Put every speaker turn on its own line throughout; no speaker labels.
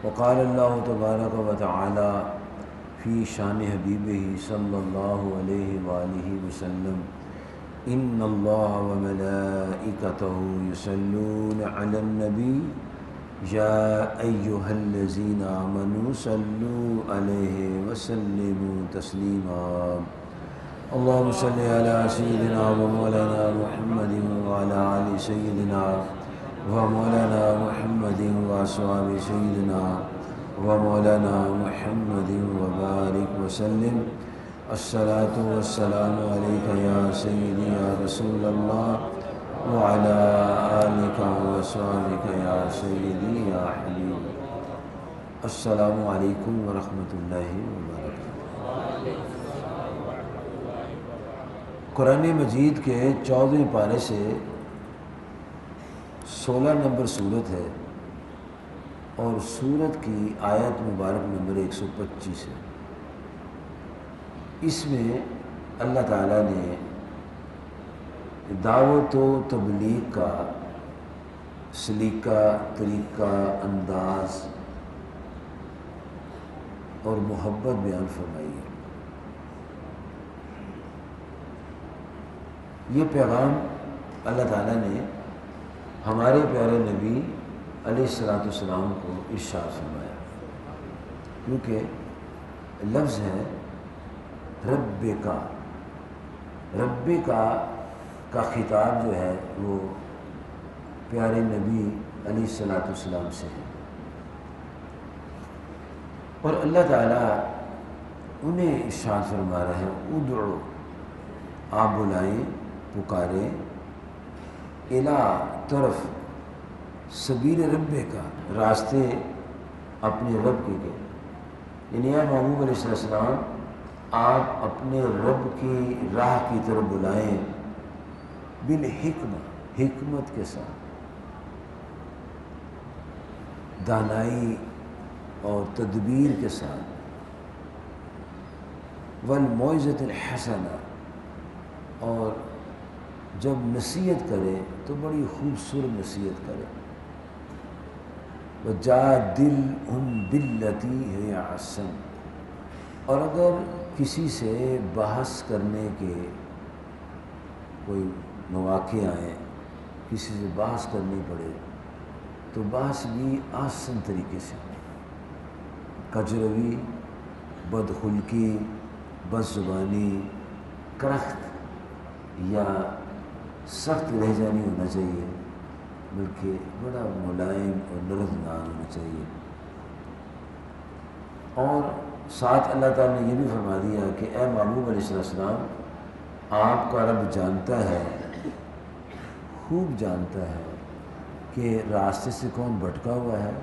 وقال اللہ تبارک و تعالی فی شان حبیبہ صلی اللہ علیہ وآلہ وسلم ان اللہ وملائکتہ یصلون علی النبی یا ایہا الذین آمنوا صلوا علیہ وسلموا تسلیما اللہم صل علی سیدنا و مولانا محمد وعلی آل سیدنا ومولانا محمد واصحاب سیدنا ومولانا محمد وبارک وسلم الصلاۃ والسلام علیک یا سیدی یا رسول اللہ وعلی آلک واصحابک یا سیدی یا حبیب۔ السلام علیکم ورحمۃ اللہ وبرکاتہ۔ قرآن مجید کے 14ویں پارے سے 16 نمبر صورت ہے اور سورت کی آیت مبارک نمبر 125 ہے۔ اس میں اللہ تعالیٰ نے دعوت و تبلیغ کا سلیقہ، طریقہ، انداز اور محبت بیان فرمائی ہے۔ یہ پیغام اللہ تعالیٰ نے ہمارے پیارے نبی علیہ السلام کو ارشاد فرمایا، کیونکہ لفظ ہے رب کا خطاب جو ہے وہ پیارے نبی علیہ السلام سے ہے، اور اللہ تعالیٰ انہیں ارشاد فرما رہا ہے ادعو، آپ بلائیں، پکاریں، الا طرف سبیل رب کا، راستے اپنے رب کے یعنی اے محبوب علیہ السلام آپ اپنے رب کی راہ کی طرف بلائیں، بالحکمہ، حکمت کے ساتھ، دانائی اور تدبیر کے ساتھ، والموعظۃ الحسنہ، اور جب نصیحت کرے تو بڑی خوبصورت نصیحت کرے، وجادلہم باللتی ہی احسن، اور اگر کسی سے بحث کرنے کے کوئی مواقع آئیں، کسی سے بحث کرنی پڑے تو بحث بھی آسن طریقے سے، کجروی، بدخلقی، بد زبانی، کرخت یا سخت لہجہ نہیں ہونا چاہیے، بلکہ بڑا ملائم اور نرم انداز ہونا چاہیے۔ اور ساتھ اللہ تعالیٰ نے یہ بھی فرما دیا کہ اے محبوب علیہ السلام آپ کا رب جانتا ہے، خوب جانتا ہے کہ راستے سے کون بھٹکا ہوا ہے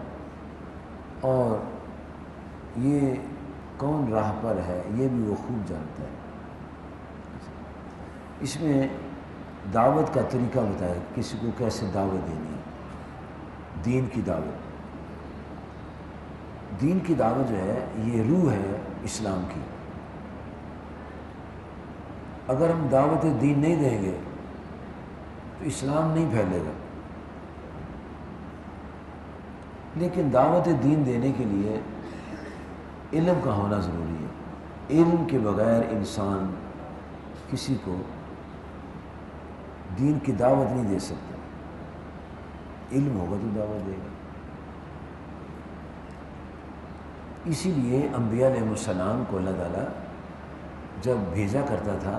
اور یہ کون راہ پر ہے، یہ بھی وہ خوب جانتا ہے۔ اس میں دعوت کا طریقہ بتایا، کسی کو کیسے دعوت دینی ہے، دین کی دعوت۔ دین کی دعوت جو ہے یہ روح ہے اسلام کی۔ اگر ہم دعوت دین نہیں دیں گے تو اسلام نہیں پھیلے گا، لیکن دعوت دین دینے کے لیے علم کا ہونا ضروری ہے۔ علم کے بغیر انسان کسی کو دین کی دعوت نہیں دے سکتا، علم ہوگا تو دعوت دے گا۔ اسی لیے انبیاء علیہ السلام کو اللہ تعالیٰ جب بھیجا کرتا تھا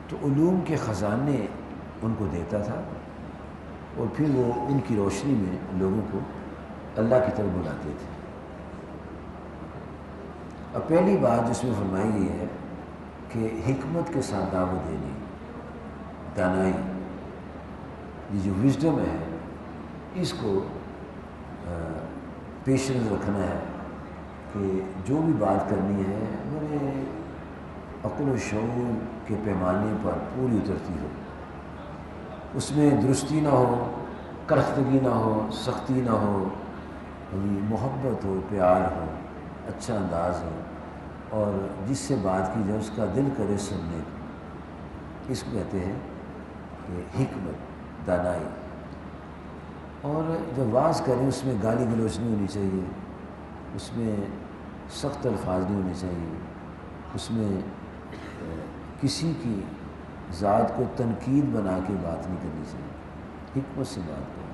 تو علوم کے خزانے ان کو دیتا تھا، اور پھر وہ ان کی روشنی میں لوگوں کو اللہ کی طرف بلاتے تھے۔ اب پہلی بات جس میں فرمائی گئی ہے کہ حکمت کے ساتھ دعوت دینی، دانائی، یہ جو وزڈم ہے اس کو پیش نظر رکھنا ہے کہ جو بھی بات کرنی ہے بڑے عقل و شعور کے پیمانے پر پوری اترتی ہو، اس میں درستی نہ ہو، کرختگی نہ ہو، سختی نہ ہو، محبت ہو، پیار ہو، اچھا انداز ہو، اور جس سے بات کی جائے اس کا دل کرے سننے کو، اس کو کہتے ہیں کہ حکمت، دانائی۔ اور جب واعظ کریں اس میں گالی گلوچ نہیں ہونی چاہیے، اس میں سخت الفاظ نہیں ہونے چاہیے، اس میں کسی کی ذات کو تنقید بنا کے بات نہیں کرنی چاہیے، حکمت سے بات کریں۔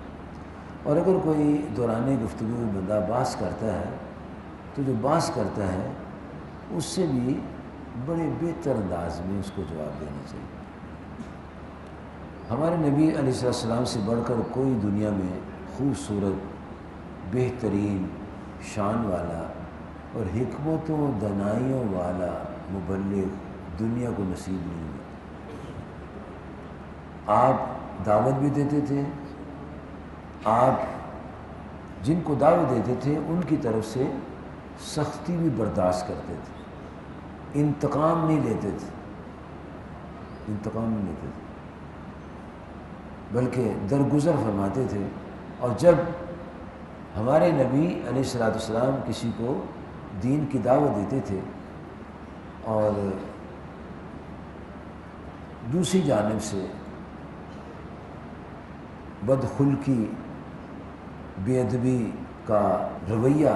اور اگر کوئی دوران گفتگو میں بندہ بحث کرتا ہے تو جو بحث کرتا ہے اس سے بھی بڑے بہتر انداز میں اس کو جواب دینا چاہیے۔ ہمارے نبی علیہ السلام سے بڑھ کر کوئی دنیا میں خوبصورت، بہترین شان والا اور حکمتوں دانائیوں والا مبلغ دنیا کو نصیب نہیں ہوا۔ آپ دعوت بھی دیتے تھے، آپ جن کو دعوت دیتے تھے ان کی طرف سے سختی بھی برداشت کرتے تھے، انتقام نہیں لیتے تھے، انتقام نہیں لیتے تھے، بلکہ درگزر فرماتے تھے۔ اور جب ہمارے نبی علیہ السلام کسی کو دین کی دعوت دیتے تھے اور دوسری جانب سے بدخلقی، بے ادبی کا رویہ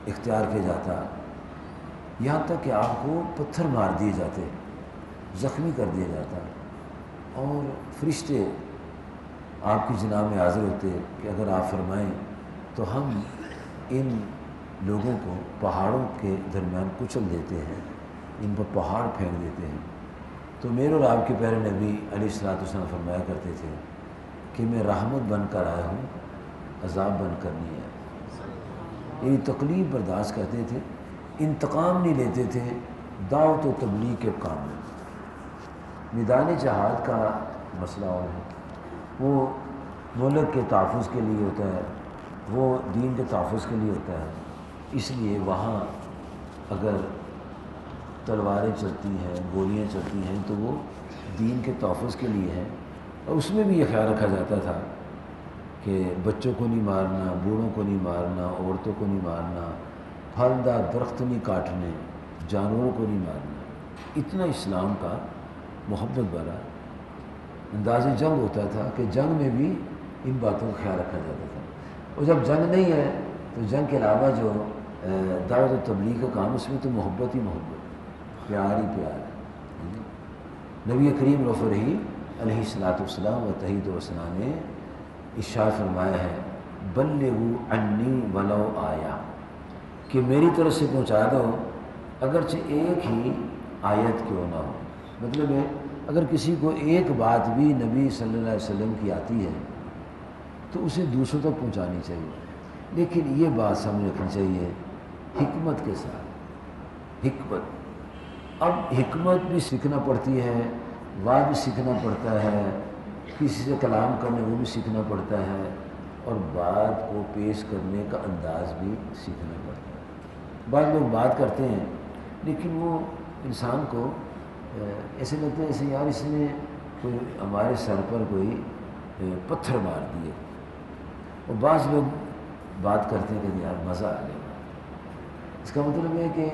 اختیار کیا جاتا، یہاں تک کہ آپ کو پتھر مار دیے جاتے، زخمی کر دیا جاتا، اور فرشتے آپ کی جناب میں حاضر ہوتے کہ اگر آپ فرمائیں تو ہم ان لوگوں کو پہاڑوں کے درمیان کچل دیتے ہیں، ان پر پہاڑ پھینک دیتے ہیں۔ تو میرے اور آپ کے پیارے نبی علیہ السلام فرمایا کرتے تھے کہ میں رحمت بن کر آیا ہوں، عذاب بن کر نہیں آیا۔ یہ تکلیف برداشت کرتے تھے، انتقام نہیں لیتے تھے، دعوت و تبلیغ کے کام میں۔ میدان جہاد کا مسئلہ اور ہے، وہ ملک کے تحفظ کے لیے ہوتا ہے، وہ دین کے تحفظ کے لیے ہوتا ہے، اس لیے وہاں اگر تلواریں چلتی ہیں، گولیاں چلتی ہیں تو وہ دین کے تحفظ کے لیے ہیں۔ اور اس میں بھی یہ خیال رکھا جاتا تھا کہ بچوں کو نہیں مارنا، بوڑھوں کو نہیں مارنا، عورتوں کو نہیں مارنا، پھلدار درخت نہیں کاٹنے، جانوروں کو نہیں مارنا۔ اتنا اسلام کا محبت والا انداز جنگ ہوتا تھا کہ جنگ میں بھی ان باتوں کا خیال رکھا جاتا تھا۔ اور جب جنگ نہیں ہے تو جنگ کے علاوہ جو دعوت و تبلیغ کا کام، اس میں تو محبت ہی محبت، پیار ہی پیار ہے۔ نبی کریم رفیع علیہ السلام و تحید وسلام نے ارشاد فرمایا ہے، بلغوا عنی ولو آیا، کہ میری طرف سے پہنچا دو اگرچہ ایک ہی آیت کیوں نہ ہو۔ مطلب ہے اگر کسی کو ایک بات بھی نبی صلی اللہ علیہ وسلم کی آتی ہے تو اسے دوسروں تک پہنچانی چاہیے، لیکن یہ بات سمجھ رکھنی چاہیے حکمت کے ساتھ۔ حکمت، اب حکمت بھی سیکھنا پڑتی ہے، وعظ بھی سیکھنا پڑتا ہے، کسی سے کلام کرنے وہ بھی سیکھنا پڑتا ہے، اور بات کو پیش کرنے کا انداز بھی سیکھنا پڑتا ہے۔ بعض لوگ بات کرتے ہیں لیکن وہ انسان کو ایسے لگتا ہے ایسے یار اس نے کوئی ہمارے سر پر کوئی پتھر مار دیے، اور بعض لوگ بات کرتے ہیں کہ یار مزہ آ گیا۔ اس کا مطلب ہے کہ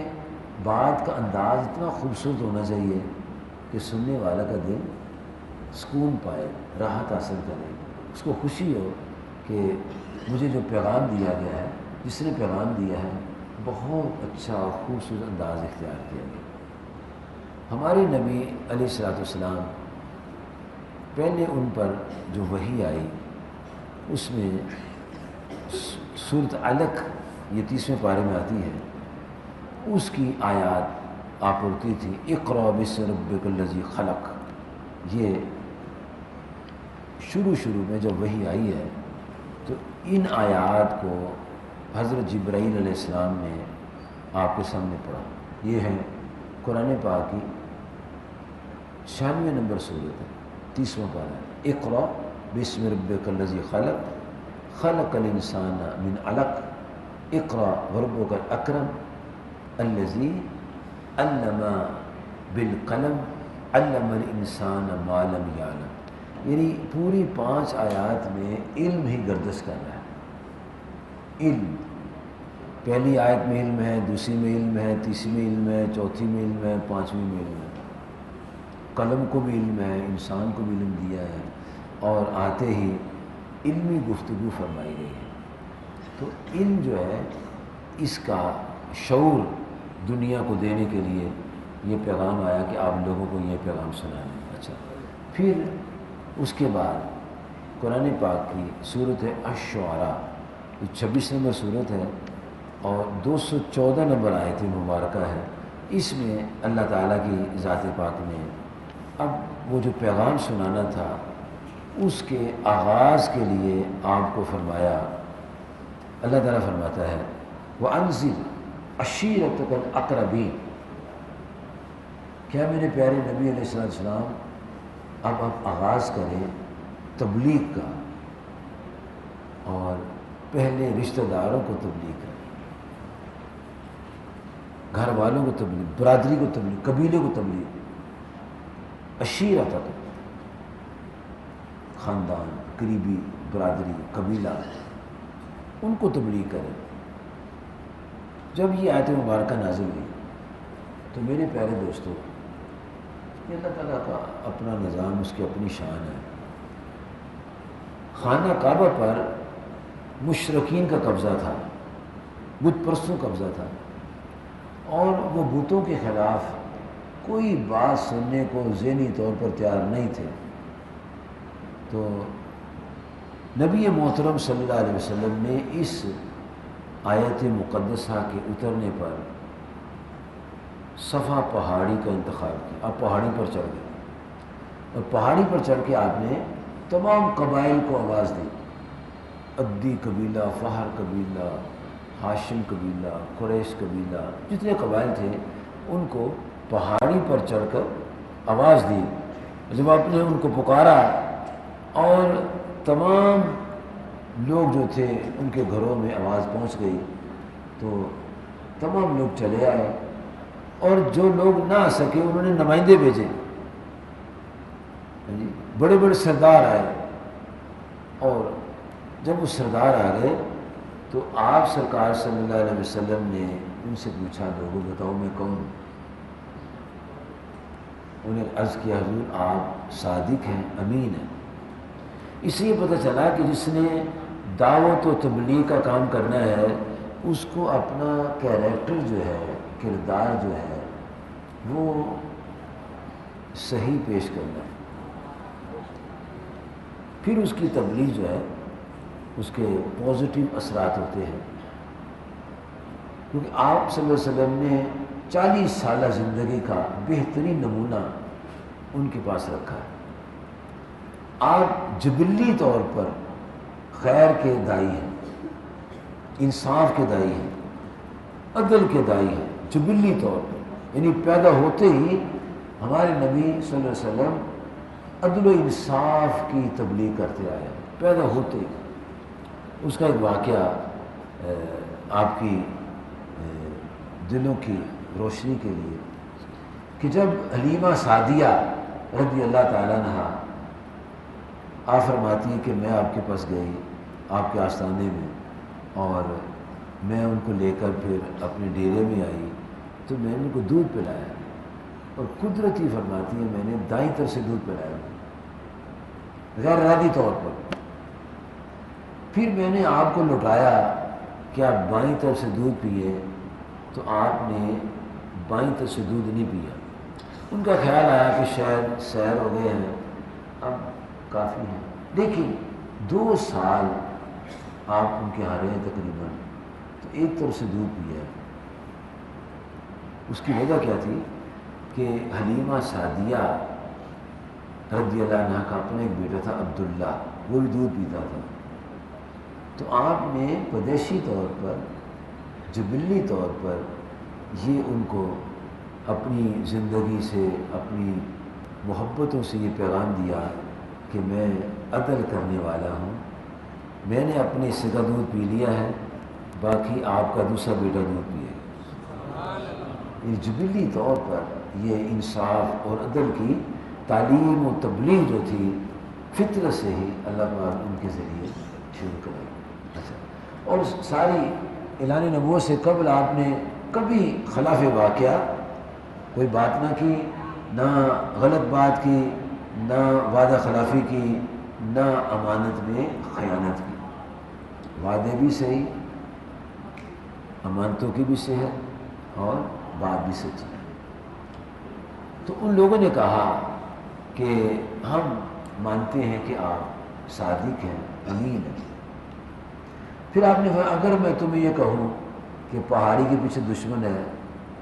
بات کا انداز اتنا خوبصورت ہونا چاہیے کہ سننے والا کا دل سکون پائے، راحت حاصل کرے، اس کو خوشی ہو کہ مجھے جو پیغام دیا گیا ہے، جس نے پیغام دیا ہے بہت اچھا اور خوبصورت انداز اختیار کیا گیا۔ ہمارے نبی علیہ السلام پہلے ان پر جو وحی آئی اس میں سورۃ علق، یہ 30ویں پارے میں آتی ہے، اس کی آیات آپ پڑھتی تھی، اقرأ باسم ربک الذی خلق۔ یہ شروع میں جب وحی آئی ہے تو ان آیات کو حضرت جبرائیل علیہ السلام نے آپ کے سامنے پڑھا۔ یہ ہے قرآن پاک کی 96 نمبر سورت ہے، 30واں پارہ ہے، اقرأ باسم ربک الذی خلق، خلق الانسان من علق، اقرأ وربک الاکرم الذی علم بالقلم علم الانسان ما لم یعلم۔ یعنی پوری 5 آیات میں علم ہی گردش کر رہا ہے۔ علم، پہلی آیت میں علم ہے، دوسری میں علم ہے، تیسری میں علم ہے، چوتھی میں علم ہے، 5ویں میں علم ہے۔ قلم کو بھی علم ہے، انسان کو بھی علم دیا ہے، اور آتے ہی علمی گفتگو فرمائی گئی ہے۔ تو علم جو ہے اس کا شعور دنیا کو دینے کے لیے یہ پیغام آیا کہ آپ لوگوں کو یہ پیغام سنائیں۔ اچھا، پھر اس کے بعد قرآن پاک کی صورت الشعراء، 26 نمبر صورت ہے اور 214 نمبر آیت مبارکہ ہے۔ اس میں اللہ تعالیٰ کی ذات پاک نے اب وہ جو پیغام سنانا تھا اس کے آغاز کے لیے آپ کو فرمایا۔ اللہ تعالیٰ فرماتا ہے وَأَنذِرْ عَشِيرَتَكَ الْأَقْرَبِينَ، کیا میرے پیارے نبی علیہ السلام اب آپ آغاز کریں تبلیغ کا، اور پہلے رشتہ داروں کو تبلیغ کریں، گھر والوں کو تبلیغ، برادری کو تبلیغ، قبیلے کو تبلیغ۔ عشیرتک، خاندان، قریبی، برادری، قبیلہ، ان کو تبلیغ کریں۔ جب یہ آیت مبارکہ نازل ہوئی تو میرے پیارے دوستو، یہ اللہ تعالیٰ کا اپنا نظام، اس کی اپنی شان ہے۔ خانہ کعبہ پر مشرکین کا قبضہ تھا، بت پرستوں کا قبضہ تھا، اور وہ بتوں کے خلاف کوئی بات سننے کو ذہنی طور پر تیار نہیں تھے۔ تو نبی محترم صلی اللہ علیہ وسلم نے اس آیت مقدسہ کے اترنے پر صفا پہاڑی کا انتخاب کیا۔ آپ پہاڑی پر چڑھ گئے، اور پہاڑی پر چڑھ کے آپ نے تمام قبائل کو آواز دی، عدی قبیلہ، فہر قبیلہ، ہاشم قبیلہ، قریش قبیلہ، جتنے قبائل تھے ان کو پہاڑی پر چڑھ کر آواز دی۔ جب آپ نے ان کو پکارا اور تمام لوگ جو تھے ان کے گھروں میں آواز پہنچ گئی، تو تمام لوگ چلے آئے، اور جو لوگ نہ آ سکے انہوں نے نمائندے بھیجے، بڑے بڑے سردار آئے، اور جب وہ سردار آ گئے تو آپ سرکار صلی اللہ علیہ وسلم نے ان سے پوچھا، لوگوں بتاؤ میں کون ہوں؟ انہیں عرض کیا حضور آپ صادق ہیں، امین ہیں۔ اس لیے پتہ چلا کہ جس نے دعوت و تبلیغ کا کام کرنا ہے اس کو اپنا کیریکٹر جو ہے، کردار جو ہے وہ صحیح پیش کرنا ہے، پھر اس کی تبلیغ جو ہے اس کے پازیٹیو اثرات ہوتے ہیں۔ کیونکہ آپ صلی اللہ علیہ وسلم نے 40 سالہ زندگی کا بہترین نمونہ ان کے پاس رکھا ہے۔ آپ جبلی طور پر خیر کے دائی ہیں، انصاف کے دائی ہیں، عدل کے دائی ہیں، جبلی طور پر، یعنی پیدا ہوتے ہی ہمارے نبی صلی اللہ علیہ وسلم عدل و انصاف کی تبلیغ کرتے آئے ہیں، پیدا ہوتے ہی۔ اس کا ایک واقعہ آپ کی دلوں کی روشنی کے لیے، کہ جب حلیمہ سعدیہ رضی اللہ تعالیٰ عنہا آپ فرماتی ہے کہ میں آپ کے پاس گئی، آپ کے آستانے میں، اور میں ان کو لے کر پھر اپنے ڈیرے میں آئی تو میں نے ان کو دودھ پلایا، اور قدرتی فرماتی ہے میں نے دائیں طرف سے دودھ پلایا، غیر ارادی طور پر۔ پھر میں نے آپ کو لوٹایا کہ آپ بائیں طرف سے دودھ پیے، تو آپ نے بائیں طرف سے دودھ نہیں پیا۔ ان کا خیال آیا کہ شاید سیر ہو گئے ہیں، اب کافی ہیں، لیکن 2 سال آپ ان کے ہاں رہے تقریباً، تو ایک طرف سے دودھ پیا ہے۔ اس کی وجہ کیا تھی کہ حلیمہ سعدیہ رضی اللہ عنہ کا اپنا ایک بیٹا تھا عبداللہ، وہ بھی دودھ پیتا تھا، تو آپ نے پدیشی طور پر، جبلی طور پر یہ ان کو اپنی زندگی سے، اپنی محبتوں سے یہ پیغام دیا کہ میں عدل کرنے والا ہوں، میں نے اپنے حصے کا دودھ پی لیا ہے، باقی آپ کا دوسرا بیٹا دودھ پیے گا۔ یہ جبلی طور پر یہ انصاف اور عدل کی تعلیم و تبلیغ جو تھی فطرت سے ہی اللہ پاک ان کے ذریعے شروع کرائی۔ اچھا، اور ساری اعلان نبوت سے قبل آپ نے کبھی خلاف واقعہ کوئی بات نہ کی، نہ غلط بات کی، نہ وعدہ خلافی کی، نہ امانت میں خیانت کی، وعدے بھی صحیح، امانتوں کی بھی صحت اور بات بھی سچی۔ تو ان لوگوں نے کہا کہ ہم مانتے ہیں کہ آپ صادق ہیں، امین ہیں۔ پھر آپ نے فرمایا اگر میں تمہیں یہ کہوں کہ پہاڑی کے پیچھے دشمن ہے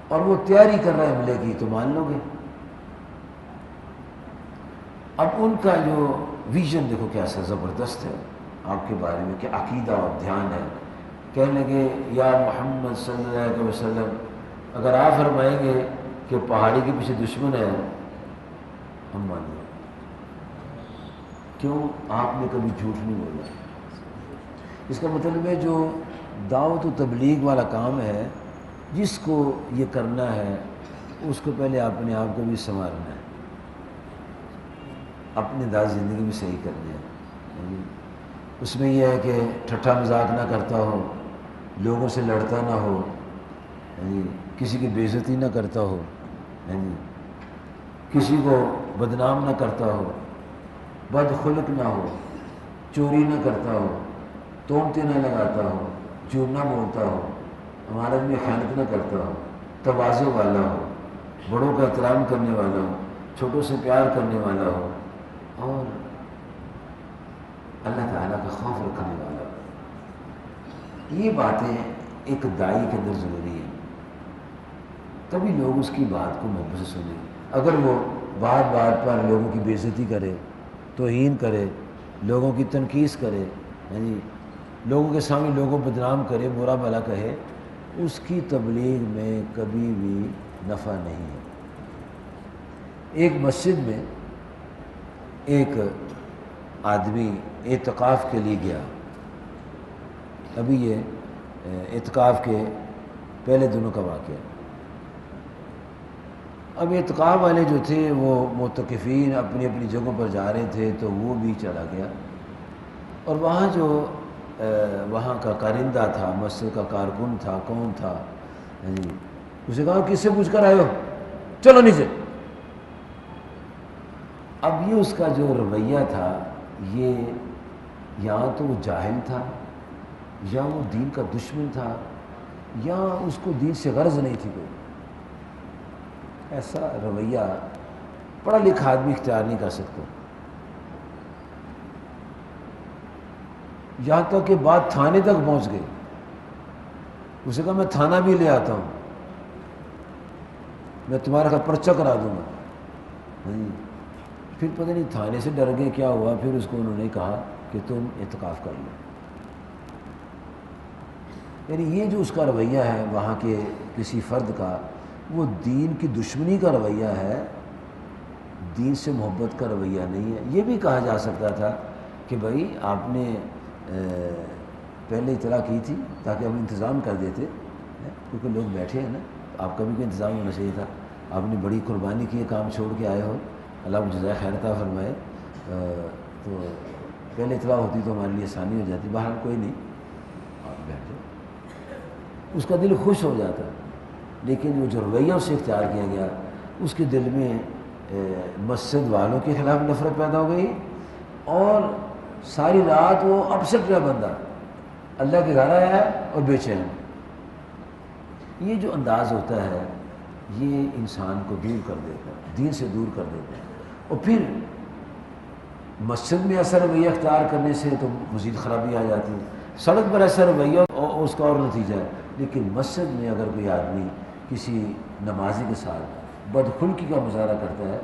اور وہ تیاری کر رہا ہے حملے کی تو مان لو گے؟ اب ان کا جو ویژن دیکھو کیسا زبردست ہے آپ کے بارے میں، کہ عقیدہ اور دھیان ہے۔ کہنے لگے یا محمد صلی اللہ علیہ وسلم اگر آپ فرمائیں گے کہ پہاڑی کے پیچھے دشمن ہے ہم مان لیں۔ کیوں؟ آپ نے کبھی جھوٹ نہیں بولا۔ اس کا مطلب ہے جو دعوت و تبلیغ والا کام ہے، جس کو یہ کرنا ہے اس کو پہلے اپنے آپ کو بھی سنوارنا ہے، اپنے انداز زندگی بھی صحیح کرنی ہے۔ اس میں یہ ہے کہ ٹھٹھا مذاق نہ کرتا ہو، لوگوں سے لڑتا نہ ہو، کسی کی بے عزتی نہ کرتا ہو، کسی کو بدنام نہ کرتا ہو، بد خلق نہ ہو، چوری نہ کرتا ہو، تہمتیں نہ لگاتا ہو، جھوٹ نہ بولتا ہو، امانت میں خیانت نہ کرتا ہو، تواضع والا ہو، بڑوں کا احترام کرنے والا ہو، چھوٹوں سے پیار کرنے والا ہو، اور اللہ تعالیٰ کا خوف رکھنے والا ہو۔ یہ باتیں ایک داعی کے اندر ضروری ہیں، تبھی لوگ اس کی بات کو محبت سے سنیں۔ اگر وہ بات بات پر لوگوں کی بے عزتی کرے، توہین کرے، لوگوں کی تنقید کرے، لوگوں کے سامنے لوگوں کو بدنام کرے، برا بھلا کہے، اس کی تبلیغ میں کبھی بھی نفع نہیں ہے۔ ایک مسجد میں ایک آدمی اعتکاف کے لیے گیا، ابھی یہ اعتکاف کے پہلے دنوں کا واقعہ۔ اب اعتکاف والے جو تھے وہ معتکفین اپنی اپنی جگہوں پر جا رہے تھے، تو وہ بھی چلا گیا، اور وہاں جو وہاں کا کارندہ تھا، مسجد کا کارکن تھا، کون تھا، اسے کہا کس سے پوچھ کر آئے ہو، چلو نیچے۔ اب یہ اس کا جو رویہ تھا، یہ یا تو وہ جاہل تھا، یا وہ دین کا دشمن تھا، یا اس کو دین سے غرض نہیں تھی کوئی۔ ایسا رویہ پڑھا لکھا آدمی اختیار نہیں کر سکتا۔ یہاں تک کہ بات تھانے تک پہنچ گئی، اسے کہا میں تھانہ بھی لے آتا ہوں، میں تمہارا پرچہ کرا دوں گا۔ پھر پتہ نہیں تھانے سے ڈر گئے کیا ہوا، پھر اس کو انہوں نے کہا کہ تم اعتکاف کر لو۔ یعنی یہ جو اس کا رویہ ہے وہاں کے کسی فرد کا، وہ دین کی دشمنی کا رویہ ہے، دین سے محبت کا رویہ نہیں ہے۔ یہ بھی کہا جا سکتا تھا کہ بھائی آپ نے پہلے اطلاع کی تھی تاکہ ہم انتظام کر دیتے، کیونکہ لوگ بیٹھے ہیں نا، آپ کا بھی کوئی انتظام ہونا چاہیے تھا۔ آپ نے بڑی قربانی کی، کام چھوڑ کے آئے ہو، اللہ کو جزائے خیر عطا فرمائے، تو پہلے اطلاع ہوتی تو ہمارے لیے آسانی ہو جاتی۔ بہرحال کوئی نہیں، آپ بیٹھ جاؤ، اس کا دل خوش ہو جاتا۔ لیکن وہ جو رویہ سے اختیار کیا گیا، اس کے دل میں مسجد والوں کے خلاف نفرت پیدا ہو گئی، اور ساری رات وہ اپسٹ رہا بندہ، اللہ کے گھر آیا ہے اور بے چین۔ یہ جو انداز ہوتا ہے یہ انسان کو دور کر دیتا ہے، دین سے دور کر دیتا ہے۔ اور پھر مسجد میں ایسا رویہ اختیار کرنے سے تو مزید خرابی آ جاتی ہے، سڑک پر ایسا رویہ اور اس کا اور نتیجہ ہے۔ لیکن مسجد میں اگر کوئی آدمی کسی نمازی کے ساتھ بدخلقی کا مظاہرہ کرتا ہے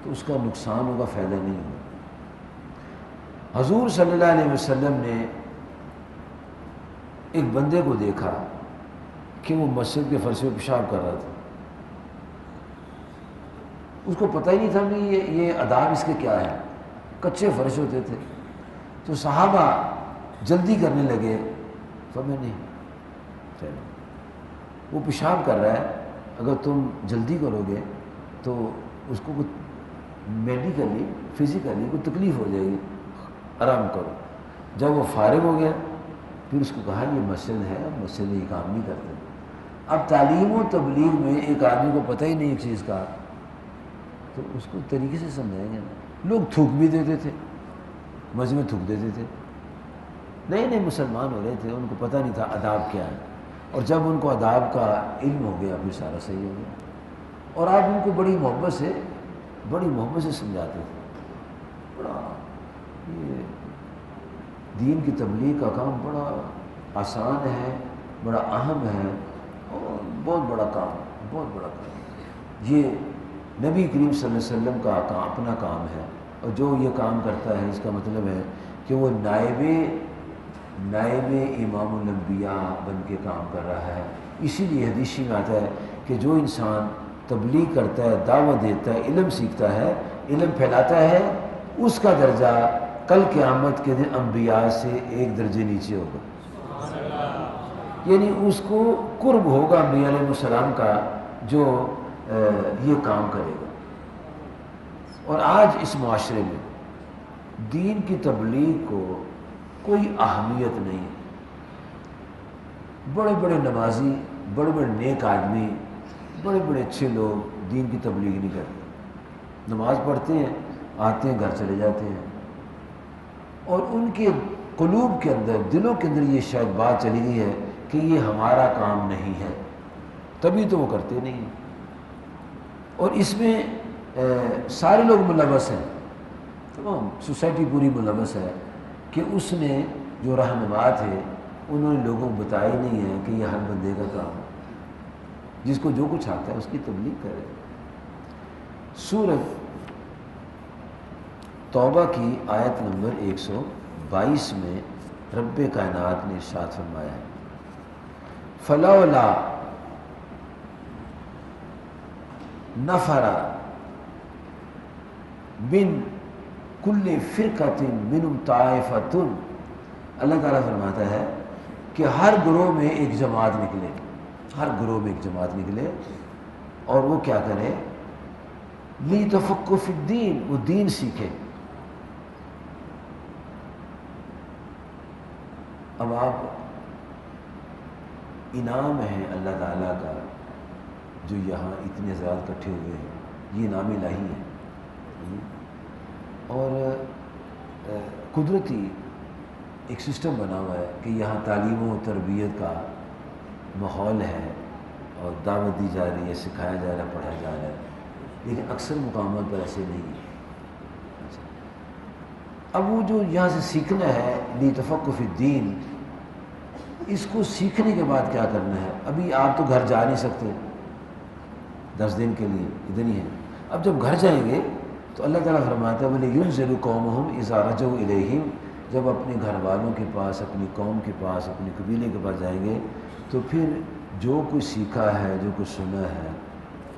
تو اس کا نقصان ہوگا، فائدہ نہیں ہوگا۔ حضور صلی اللہ علیہ وسلم نے ایک بندے کو دیکھا کہ وہ مسجد کے فرش پہ پیشاب کر رہا تھا، اس کو پتہ ہی نہیں تھا کہ یہ آداب اس کے کیا ہے، کچے فرش ہوتے تھے۔ تو صحابہ جلدی کرنے لگے، فرمایا نہیں چلو، وہ پیشاب کر رہا ہے، اگر تم جلدی کرو گے تو اس کو میڈیکلی فزیکلی کوئی تکلیف ہو جائے گی، آرام کرو۔ جب وہ فارغ ہو گیا پھر اس کو کہا یہ مسجد ہے، مسجد میں یہ کام نہیں کرتے۔ اب تعلیم و تبلیغ میں ایک آدمی کو پتہ ہی نہیں ایک چیز کا، تو اس کو طریقے سے سمجھائیں گے نا۔ لوگ تھوک بھی دیتے تھے، مسجد میں تھوک دیتے تھے. نئے نئے مسلمان ہو رہے تھے، ان کو پتہ نہیں تھا آداب کیا ہے، اور جب ان کو آداب کا علم ہو گیا پھر سارا صحیح ہو گیا. اور آپ ان کو بڑی محبت سے سمجھاتے تھے. بڑا یہ دین کی تبلیغ کا کام بڑا آسان ہے، بڑا اہم ہے، اور بہت بڑا کام. یہ نبی کریم صلی اللہ علیہ وسلم کا اپنا کام ہے، اور جو یہ کام کرتا ہے اس کا مطلب ہے کہ وہ نائب امام الانبیاء بن کے کام کر رہا ہے. اسی لیے حدیث میں آتا ہے کہ جو انسان تبلیغ کرتا ہے، دعوت دیتا ہے، علم سیکھتا ہے، علم پھیلاتا ہے، اس کا درجہ کل قیامت کے دن انبیاء سے ایک درجے نیچے ہوگا. یعنی اس کو قرب ہوگا انبیاء علیہ السلام کا جو یہ کام کرے گا. اور آج اس معاشرے میں دین کی تبلیغ کو کوئی اہمیت نہیں ہے. بڑے بڑے نمازی، بڑے بڑے نیک آدمی، بڑے بڑے اچھے لوگ دین کی تبلیغ نہیں کرتے. نماز پڑھتے ہیں، آتے ہیں، گھر چلے جاتے ہیں، اور ان کے قلوب کے اندر، دلوں کے اندر یہ شاید بات چلی گئی ہے کہ یہ ہمارا کام نہیں ہے، تبھی تو وہ کرتے نہیں ہیں. اور اس میں سارے لوگ ملوث ہیں، تمام سوسائٹی پوری ملوث ہے کہ اس نے جو رہنما تھے انہوں نے لوگوں کو بتایا ہی نہیں ہے کہ یہ ہر بندے کا کام ہے. جس کو جو کچھ آتا ہے اس کی تبلیغ کرے. سورۃ توبہ کی آیت نمبر 122 میں رب کائنات نے ارشاد فرمایا ہے فلولا نفر من کل فرقۃ منہم طائفۃ. اللہ تعالیٰ فرماتا ہے کہ ہر گروہ میں ایک جماعت نکلے، ہر گروہ میں ایک جماعت نکلے، اور وہ کیا کرے؟ لیتفقہوا فی الدین، وہ دین سیکھے. اب آپ انعام ہے اللہ تعالیٰ کا جو یہاں اتنے حضرات اکٹھے ہوئے ہیں، یہ انعام الہی ہے. اور قدرتی ایک سسٹم بنا ہوا ہے کہ یہاں تعلیم و تربیت کا ماحول ہے، اور دعوت دی جا رہی ہے، سکھایا جا رہا ہے، پڑھایا جا رہا ہے، لیکن اکثر مقامات پر ایسے نہیں ہے. اب وہ جو یہاں سے سیکھنا ہے لیتفقہوا فی الدین، اس کو سیکھنے کے بعد کیا کرنا ہے؟ ابھی آپ تو گھر جا نہیں سکتے 10 دن کے لیے، ادھر ہی ہے. اب جب گھر جائیں گے تو اللہ تعالیٰ فرماتا ہے وَلِيُنذِرُوا قَوْمَهُمْ إِذَا رَجَعُوا إِلَيْهِمْ. جب اپنے گھر والوں کے پاس، اپنی قوم کے پاس، اپنے قبیلے کے پاس جائیں گے تو پھر جو کچھ سیکھا ہے، جو کچھ سنا ہے،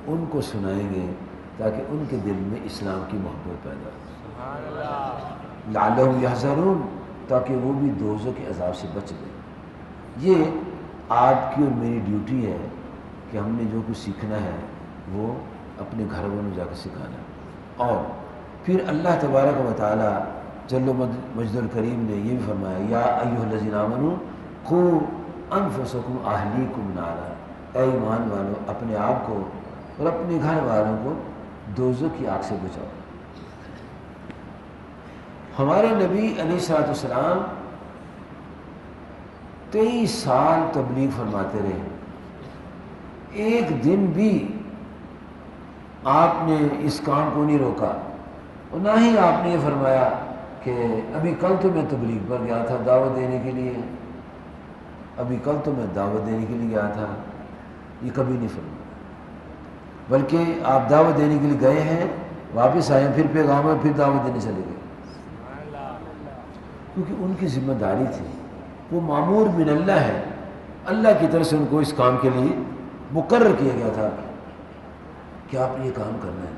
ان کو سنائیں گے تاکہ ان کے دل میں اسلام کی محبت پیدا ہو. لعلہم یحذرون، تاکہ وہ بھی دوزخ کے عذاب سے بچ گئے. یہ آپ کی اور میری ڈیوٹی ہے کہ ہم نے جو کچھ سیکھنا ہے وہ اپنے گھر والوں میں جا کے سکھانا ہے. اور پھر اللہ تبارک و تعالی جل مجد الکریم نے یہ بھی فرمایا یا ایھا الذین آمنوا قوا انفسکم واہلیکم نارا. اے ایمان والو، اپنے آپ کو اور اپنے گھر والوں کو دوزخ کی آگ سے بچاؤ. ہمارے نبی علیہ الصلوۃ والسلام 23 سال تبلیغ فرماتے رہے. ایک دن بھی آپ نے اس کام کو نہیں روکا، اور نہ ہی آپ نے یہ فرمایا کہ ابھی کل تو میں تبلیغ پر گیا تھا دعوت دینے کے لیے، ابھی کل تو میں دعوت دینے کے لیے گیا تھا. یہ کبھی نہیں فرمایا، بلکہ آپ دعوت دینے کے لیے گئے ہیں، واپس آئے، پھر پیغام میں پھر دعوت دینے چلے گئے. کیونکہ ان کی ذمہ داری تھی، وہ مامور من اللہ ہے، اللہ کی طرف سے ان کو اس کام کے لیے مقرر کیا گیا تھا کہ آپ نے یہ کام کرنا ہے.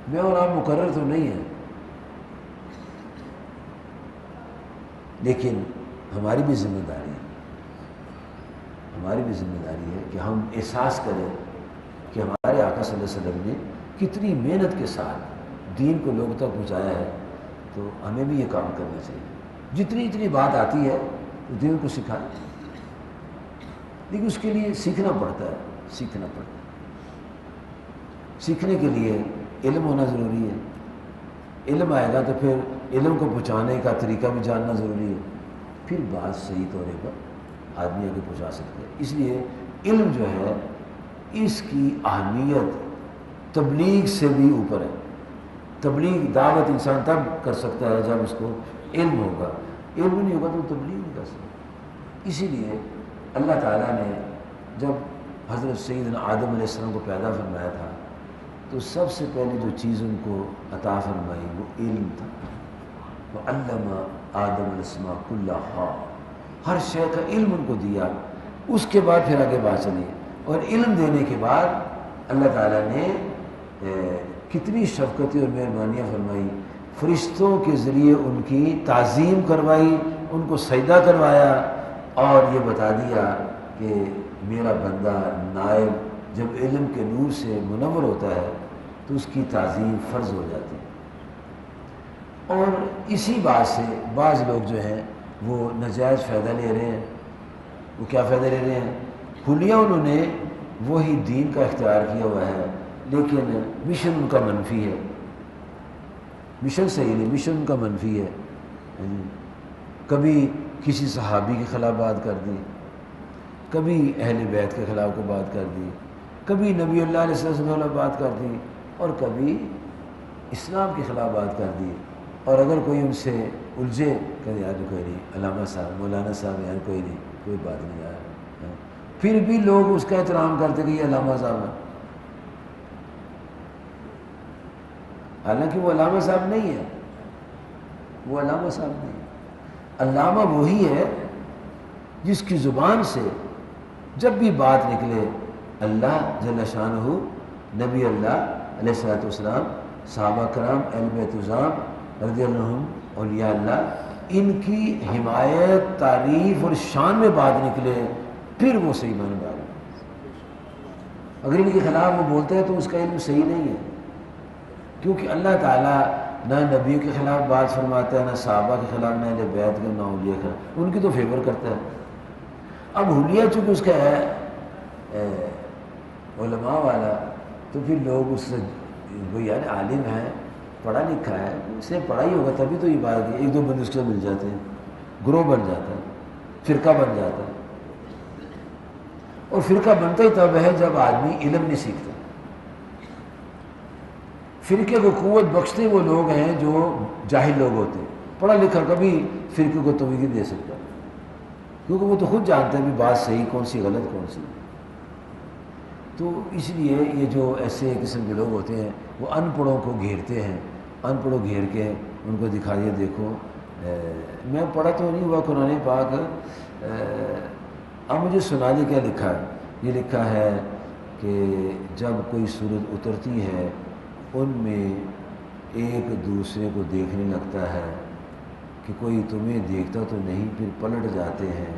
میں اور آپ مقرر تو نہیں ہیں، لیکن ہماری بھی ذمہ داری ہے، ہماری بھی ذمہ داری ہے کہ ہم احساس کریں کہ ہمارے آقا صلی اللہ علیہ وسلم نے کتنی محنت کے ساتھ دین کو لوگوں تک پہنچایا ہے، تو ہمیں بھی یہ کام کرنا چاہیے. جتنی بات آتی ہے تو دین کو سکھائیں، لیکن اس کے لیے سیکھنا پڑتا ہے. سیکھنے کے لیے علم ہونا ضروری ہے. علم آئے گا تو پھر علم کو پہنچانے کا طریقہ بھی جاننا ضروری ہے، پھر بات صحیح طور پر آدمی آگے پہنچا سکتا ہے۔ اس لیے علم جو ہے اس کی اہمیت تبلیغ سے بھی اوپر ہے۔ تبلیغ دعوت انسان تب کر سکتا ہے جب اس کو علم ہوگا، علم نہیں ہوگا تو تبلیغ نہیں کر سکتا۔ اسی لیے اللہ تعالیٰ نے جب حضرت سیدنا آدم علیہ السلام کو پیدا فرمایا تھا تو سب سے پہلے جو چیز ان کو عطا فرمائی وہ علم تھا۔ وَعَلَّمَ آدَمَ الْأَسْمَاءَ كُلَّهَا، ہر شے کا علم ان کو دیا۔ اس کے بعد پھر آگے بات چلی، اور علم دینے کے بعد اللہ تعالیٰ نے کتنی شفقتیں اور مہربانیاں فرمائی، فرشتوں کے ذریعے ان کی تعظیم کروائی، ان کو سجدہ کروایا، اور یہ بتا دیا کہ میرا بندہ نائب جب علم کے نور سے منور ہوتا ہے تو اس کی تعظیم فرض ہو جاتی ہے۔ اور اسی بات سے بعض لوگ جو ہیں وہ ناجائز فائدہ لے رہے ہیں۔ وہ کیا فائدہ لے رہے ہیں؟ حلیہ انہوں نے وہی دین کا اختیار کیا ہوا ہے، لیکن مشن ان کا منفی ہے، مشن صحیح نہیں، مشن ان کا منفی ہے۔ کبھی کسی صحابی کے خلاف بات کر دی، کبھی اہل بیت کے خلاف کو بات کر دی، کبھی نبی اللہ علیہ وسلم کے خلاف بات کر دی، اور کبھی اسلام کے خلاف بات کر دی۔ اور اگر کوئی ان سے الجھے کہ یار کوئی نہیں، علامہ صاحب مولانا صاحب یار کوئی نہیں، کوئی بات نہیں یار، پھر بھی لوگ اس کا احترام کرتے کہ یہ علامہ صاحب ہے، حالانکہ وہ علامہ صاحب نہیں ہے، وہ علامہ صاحب نہیں ہے۔ علامہ وہی ہے جس کی زبان سے جب بھی بات نکلے اللہ جل شانہ، نبی اللہ علیہ الصلوۃ والسلام، صحابہ کرام، اہل بیت العظام رضی اللہ عنہم، اولیاء اللہ، ان کی حمایت، تعریف اور شان میں بات نکلے، پھر وہ صحیح معنی میں آئے۔ اگر ان کے خلاف وہ بولتا ہے تو اس کا علم صحیح نہیں ہے، کیونکہ اللہ تعالیٰ نہ نبیوں کے خلاف بات فرماتا ہے، نہ صحابہ کے خلاف، نہ اہل بیت کے، نہ اولیاء کے خلاف، ان کی تو فیور کرتا ہے۔ اب حلیہ چونکہ اس کا ہے علماء والا، تو پھر لوگ اس سے وہ یار عالم ہے، پڑھا لکھا ہے، اس نے پڑھا ہی ہوگا تبھی تو یہ بات ہے، ایک دو بندے اس کے مل جاتے ہیں، گروہ بن جاتا ہے، فرقہ بن جاتا ہے۔ اور فرقہ بنتا ہی تب ہے جب آدمی علم نہیں سیکھتا۔ فرقے کو قوت بخشتے وہ لوگ ہیں جو جاہل لوگ ہوتے ہیں، پڑھا لکھا کبھی فرقے کو توجہ نہیں دے سکتا، کیونکہ وہ تو خود جانتا ہے بھی بات صحیح کون سی، غلط کون سی۔ تو اس لیے یہ جو ایسے قسم کے لوگ ہوتے ہیں وہ ان پڑھوں کو گھیرتے ہیں، ان پڑھوں گھیر کے ان کو دکھائیے دیکھو میں پڑھا تو نہیں ہوا قرآن پاک، اب مجھے سنا دے کیا لکھا ہے۔ یہ لکھا ہے کہ جب کوئی سورج اترتی ہے ان میں ایک دوسرے کو دیکھنے لگتا ہے کہ کوئی تمہیں دیکھتا تو نہیں، پھر پلٹ جاتے ہیں،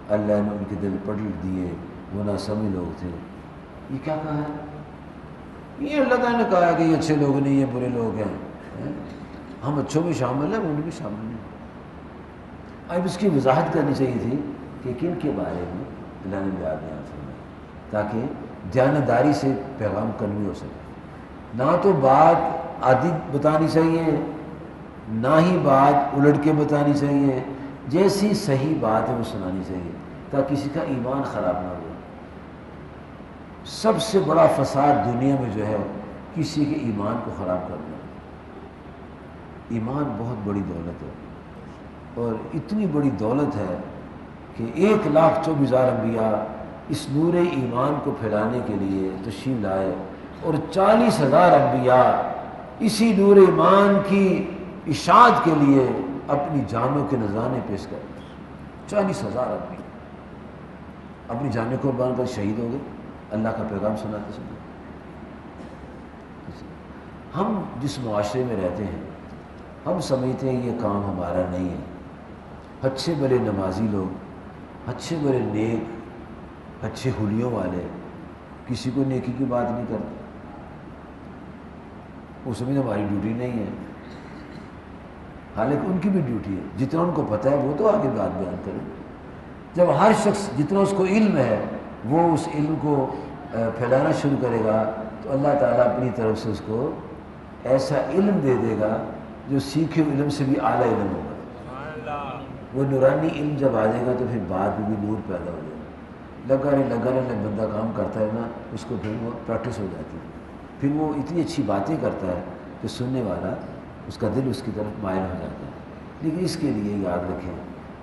اللہ نے ان کے دل پلٹ دیے، وہ ناسمجھ لوگ تھے۔ یہ کیا کہا ہے؟ یہ اللہ تعالیٰ نے کہا ہے کہ یہ اچھے لوگ نہیں، یہ برے لوگ ہیں، ہم اچھوں میں شامل ہیں، ان میں شامل نہیں۔ اب اس کی وضاحت کرنی چاہیے تھی کہ کن کے بارے میں اللہ نے بیان فرمایا، تاکہ دیانتداری سے پیغام کنوی ہو سکے۔ نہ تو بات آدھی بتانی چاہیے، نہ ہی بات الٹ کے بتانی چاہیے، جیسی صحیح بات ہے وہ سنانی چاہیے تاکہ کسی کا ایمان خراب نہ ہو۔ سب سے بڑا فساد دنیا میں جو ہے کسی کے ایمان کو خراب کرنا۔ ایمان بہت بڑی دولت ہے، اور اتنی بڑی دولت ہے کہ 1,24,000 انبیاء اس نور ایمان کو پھیلانے کے لیے تشریف لائے، اور 40,000 انبیاء اسی نور ایمان کی اشاعت کے لیے اپنی جانوں کے نذرانے پیش کرتے۔ 40,000 انبیاء اپنی جانیں قربان کر شہید ہو گئے اللہ کا پیغام سناتے سناتے۔ ہم جس معاشرے میں رہتے ہیں ہم سمجھتے ہیں یہ کام ہمارا نہیں ہے۔ اچھے بڑے نمازی لوگ، اچھے بڑے نیک، اچھے حلیوں والے کسی کو نیکی کی بات نہیں کرتے، وہ سمجھے ہماری ڈیوٹی نہیں ہے، حالانکہ ان کی بھی ڈیوٹی ہے، جتنا ان کو پتہ ہے وہ تو آگے بات بیان کریں۔ جب ہر شخص جتنا اس کو علم ہے وہ اس علم کو پھیلانا شروع کرے گا تو اللہ تعالیٰ اپنی طرف سے اس کو ایسا علم دے دے گا جو سیکھے علم سے بھی اعلیٰ علم ہوگا۔ وہ نورانی علم جب آ جائے گا تو پھر بعد میں بھی نور پیدا ہو جائے گا۔ لگا رہے بندہ کام کرتا ہے نا، اس کو پھر وہ پریکٹس ہو جاتی ہے، پھر وہ اتنی اچھی باتیں کرتا ہے کہ سننے والا اس کا دل اس کی طرف مائل ہو جاتا ہے۔ لیکن اس کے لیے یاد رکھیں،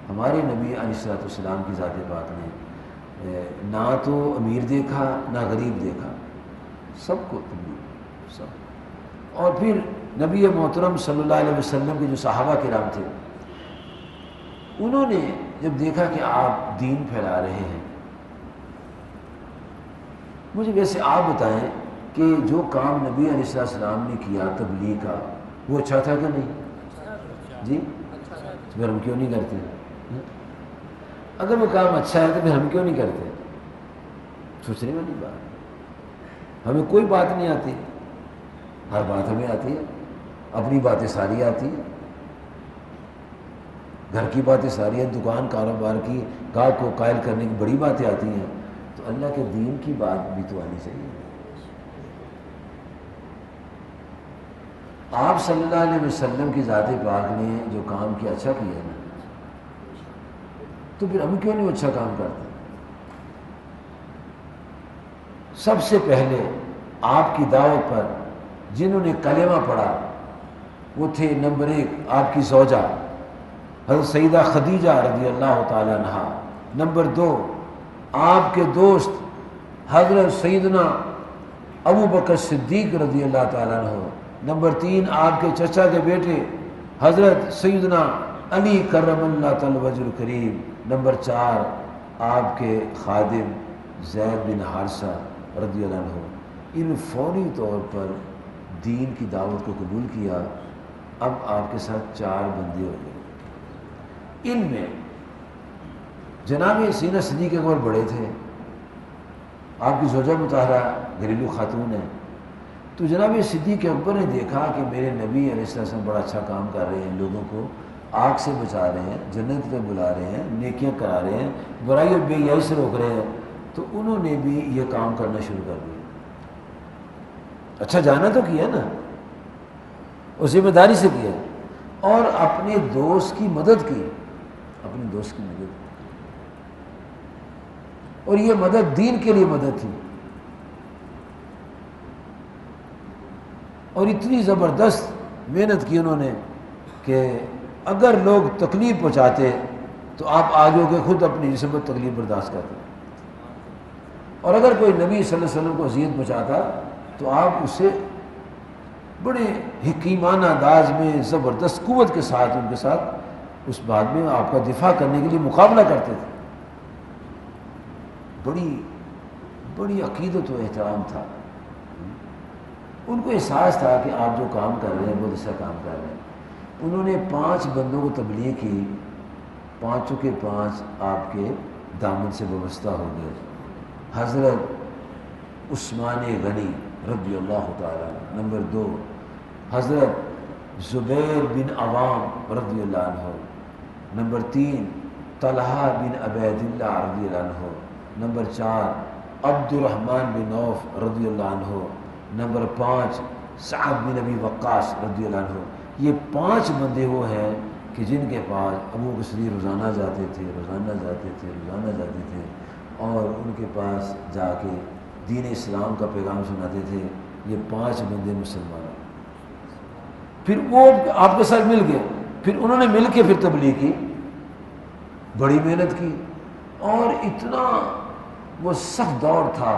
ہمارے نبی علیہ الصلوۃ والسلام کی ذات پاک نے نہ تو امیر دیکھا نہ غریب دیکھا، سب کو تبلیغ سب۔ اور پھر نبی محترم صلی اللہ علیہ وسلم کے جو صحابہ کرام تھے، انہوں نے جب دیکھا کہ آپ دین پھیلا رہے ہیں، مجھے ویسے آپ بتائیں کہ جو کام نبی علیہ السلام نے کیا تبلیغ کا، وہ اچھا تھا کہ نہیں؟ جی پھر ہم کیوں نہیں کرتے؟ اگر وہ کام اچھا ہے تو پھر ہم کیوں نہیں کرتے؟ سوچنے والی بات۔ ہمیں کوئی بات نہیں آتی، ہر بات ہمیں آتی ہے، اپنی باتیں ساری آتی ہیں، گھر کی باتیں ساری ہیں، دکان کاروبار کی گاہک کو قائل کرنے کی بڑی باتیں آتی ہیں، تو اللہ کے دین کی بات بھی تو آنی چاہیے۔ آپ صلی اللہ علیہ وسلم کی ذات پاک نے جو کام کیا اچھا کیا ہے نا، تو پھر ہم کیوں نہیں اچھا کام کرتے؟ سب سے پہلے آپ کی دعوت پر جنہوں نے کلمہ پڑھا وہ تھے نمبر 1 آپ کی زوجہ حضرت سیدہ خدیجہ رضی اللہ تعالی عنہا، نمبر 2 آپ کے دوست حضرت سیدنا ابو بکر صدیق رضی اللہ تعالیٰ عنہ، نمبر 3 آپ کے چچا کے بیٹے حضرت سیدنا علی کرم اللہ تعالی وجہ الکریم، نمبر 4 آپ کے خادم زید بن حارثہ رضی اللہ عنہ۔ ان فوری طور پر دین کی دعوت کو قبول کیا۔ اب آپ کے ساتھ 4 بندے ہو گئے۔ ان میں جناب سینہ صدیق اکبر بڑے تھے، آپ کی زوجہ مطہرہ گھریلو خاتون ہے، تو جناب صدیق اکبر نے دیکھا کہ میرے نبی علیہ السلام بڑا اچھا کام کر رہے ہیں، لوگوں کو آگ سے بچا رہے ہیں، جنت پہ بلا رہے ہیں، نیکیاں کرا رہے ہیں، برائی اور بے حیائی سے روک رہے ہیں، تو انہوں نے بھی یہ کام کرنا شروع کر دیا۔ اچھا جانا تو کیا نا، اور ذمہ داری سے کیا، اور اپنے دوست کی مدد کی، اپنے دوست کی مدد کی، اور یہ مدد دین کے لیے مدد تھی، اور اتنی زبردست محنت کی انہوں نے کہ اگر لوگ تکلیف پہنچاتے تو آپ آگے ہو کے خود اپنی جسم پر تکلیف برداشت کرتے، اور اگر کوئی نبی صلی اللہ علیہ وسلم کو اذیت پہنچاتا تو آپ اسے بڑے حکیمانہ انداز میں زبردست قوت کے ساتھ ان کے ساتھ اس بات میں آپ کا دفاع کرنے کے لیے مقابلہ کرتے تھے۔ بڑی عقیدت و احترام تھا، ان کو احساس تھا کہ آپ جو کام کر رہے ہیں بہت اچھا کام کر رہے ہیں۔ انہوں نے 5 بندوں کو تبلیغ کی، 5 کے 5 آپ کے دامن سے وابستہ ہو گئے۔ حضرت عثمان غنی رضی اللہ تعالیٰ، نمبر 2 حضرت زبیر بن عوام رضی اللہ عنہ، نمبر 3 طلحہ بن عبید اللہ رضی اللہ عنہ، نمبر 4 عبد الرحمن بن عوف رضی اللہ عنہ، نمبر 5 سعد بن ابی وقاص رضی اللہ عنہ۔ یہ 5 بندے وہ ہیں کہ جن کے پاس ابو بکر صدیق روزانہ جاتے تھے اور ان کے پاس جا کے دین اسلام کا پیغام سناتے تھے۔ یہ 5 بندے مسلمان، پھر وہ آپ کے ساتھ مل گئے، پھر انہوں نے مل کے پھر تبلیغ کی، بڑی محنت کی، اور اتنا وہ سخت دور تھا،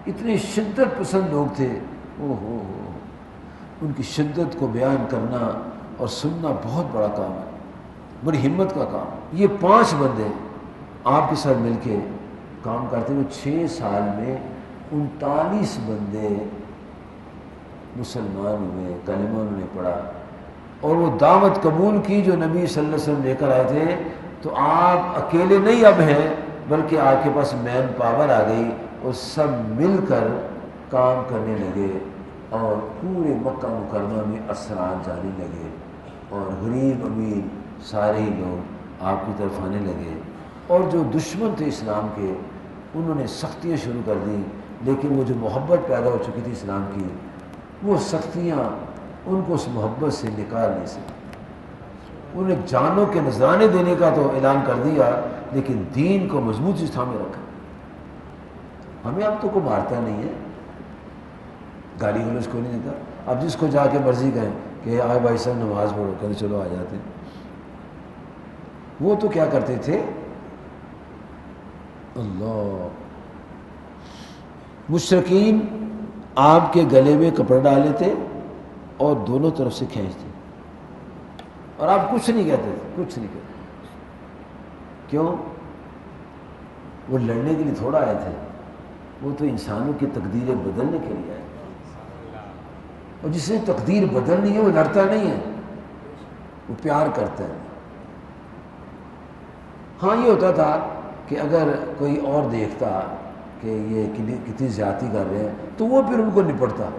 اتنے شدت پسند لوگ تھے، ان کی شدت کو بیان کرنا اور سننا بہت بڑا کام ہے، بڑی ہمت کا کام۔ یہ 5 بندے آپ کے ساتھ مل کے کام کرتے ہوئے 6 سال میں 39 بندے مسلمان ہوئے، کلمہ انہوں نے پڑھا، اور وہ دعوت قبول کی جو نبی صلی اللہ علیہ وسلم لے کر آئے تھے۔ تو آپ اکیلے نہیں اب ہیں، بلکہ آپ کے پاس مین پاور آ گئی، اور سب مل کر کام کرنے لگے، اور پورے مکہ مکرمہ میں اثرات جاری لگے، اور غریب امیر سارے ہی لوگ آپ کی طرف آنے لگے، اور جو دشمن تھے اسلام کے انہوں نے سختیاں شروع کر دیں، لیکن وہ جو محبت پیدا ہو چکی تھی اسلام کی، وہ سختیاں ان کو اس محبت سے نکال نہیں سکے۔ انہیں جانوں کے نذرانے دینے کا تو اعلان کر دیا، لیکن دین کو مضبوطی سے تھامے رکھا۔ ہمیں اب تو کوئی مارتا نہیں ہے، گالی گلوچ کو نہیں دیتا۔ اب جس کو جا کے مرضی کہیں کہ آئے بھائی صاحب نماز پڑھو، کہتے چلو آ جاتے ہیں۔ وہ تو کیا کرتے تھے، اللہ، مشرکین آپ کے گلے میں کپڑا ڈالے تھے اور دونوں طرف سے کھینچتے، اور آپ کچھ نہیں کہتے تھے، کچھ نہیں کہتے۔ کیوں؟ وہ لڑنے کے لیے تھوڑا آئے تھے، وہ تو انسانوں کی تقدیریں بدلنے کے لیے آئے، اور جس نے تقدیر بدلنی ہے وہ لڑتا نہیں ہے، وہ پیار کرتا ہے۔ ہاں یہ ہوتا تھا کہ اگر کوئی اور دیکھتا کہ یہ کتنی زیادتی کر رہے ہیں تو وہ پھر ان کو نپٹتا،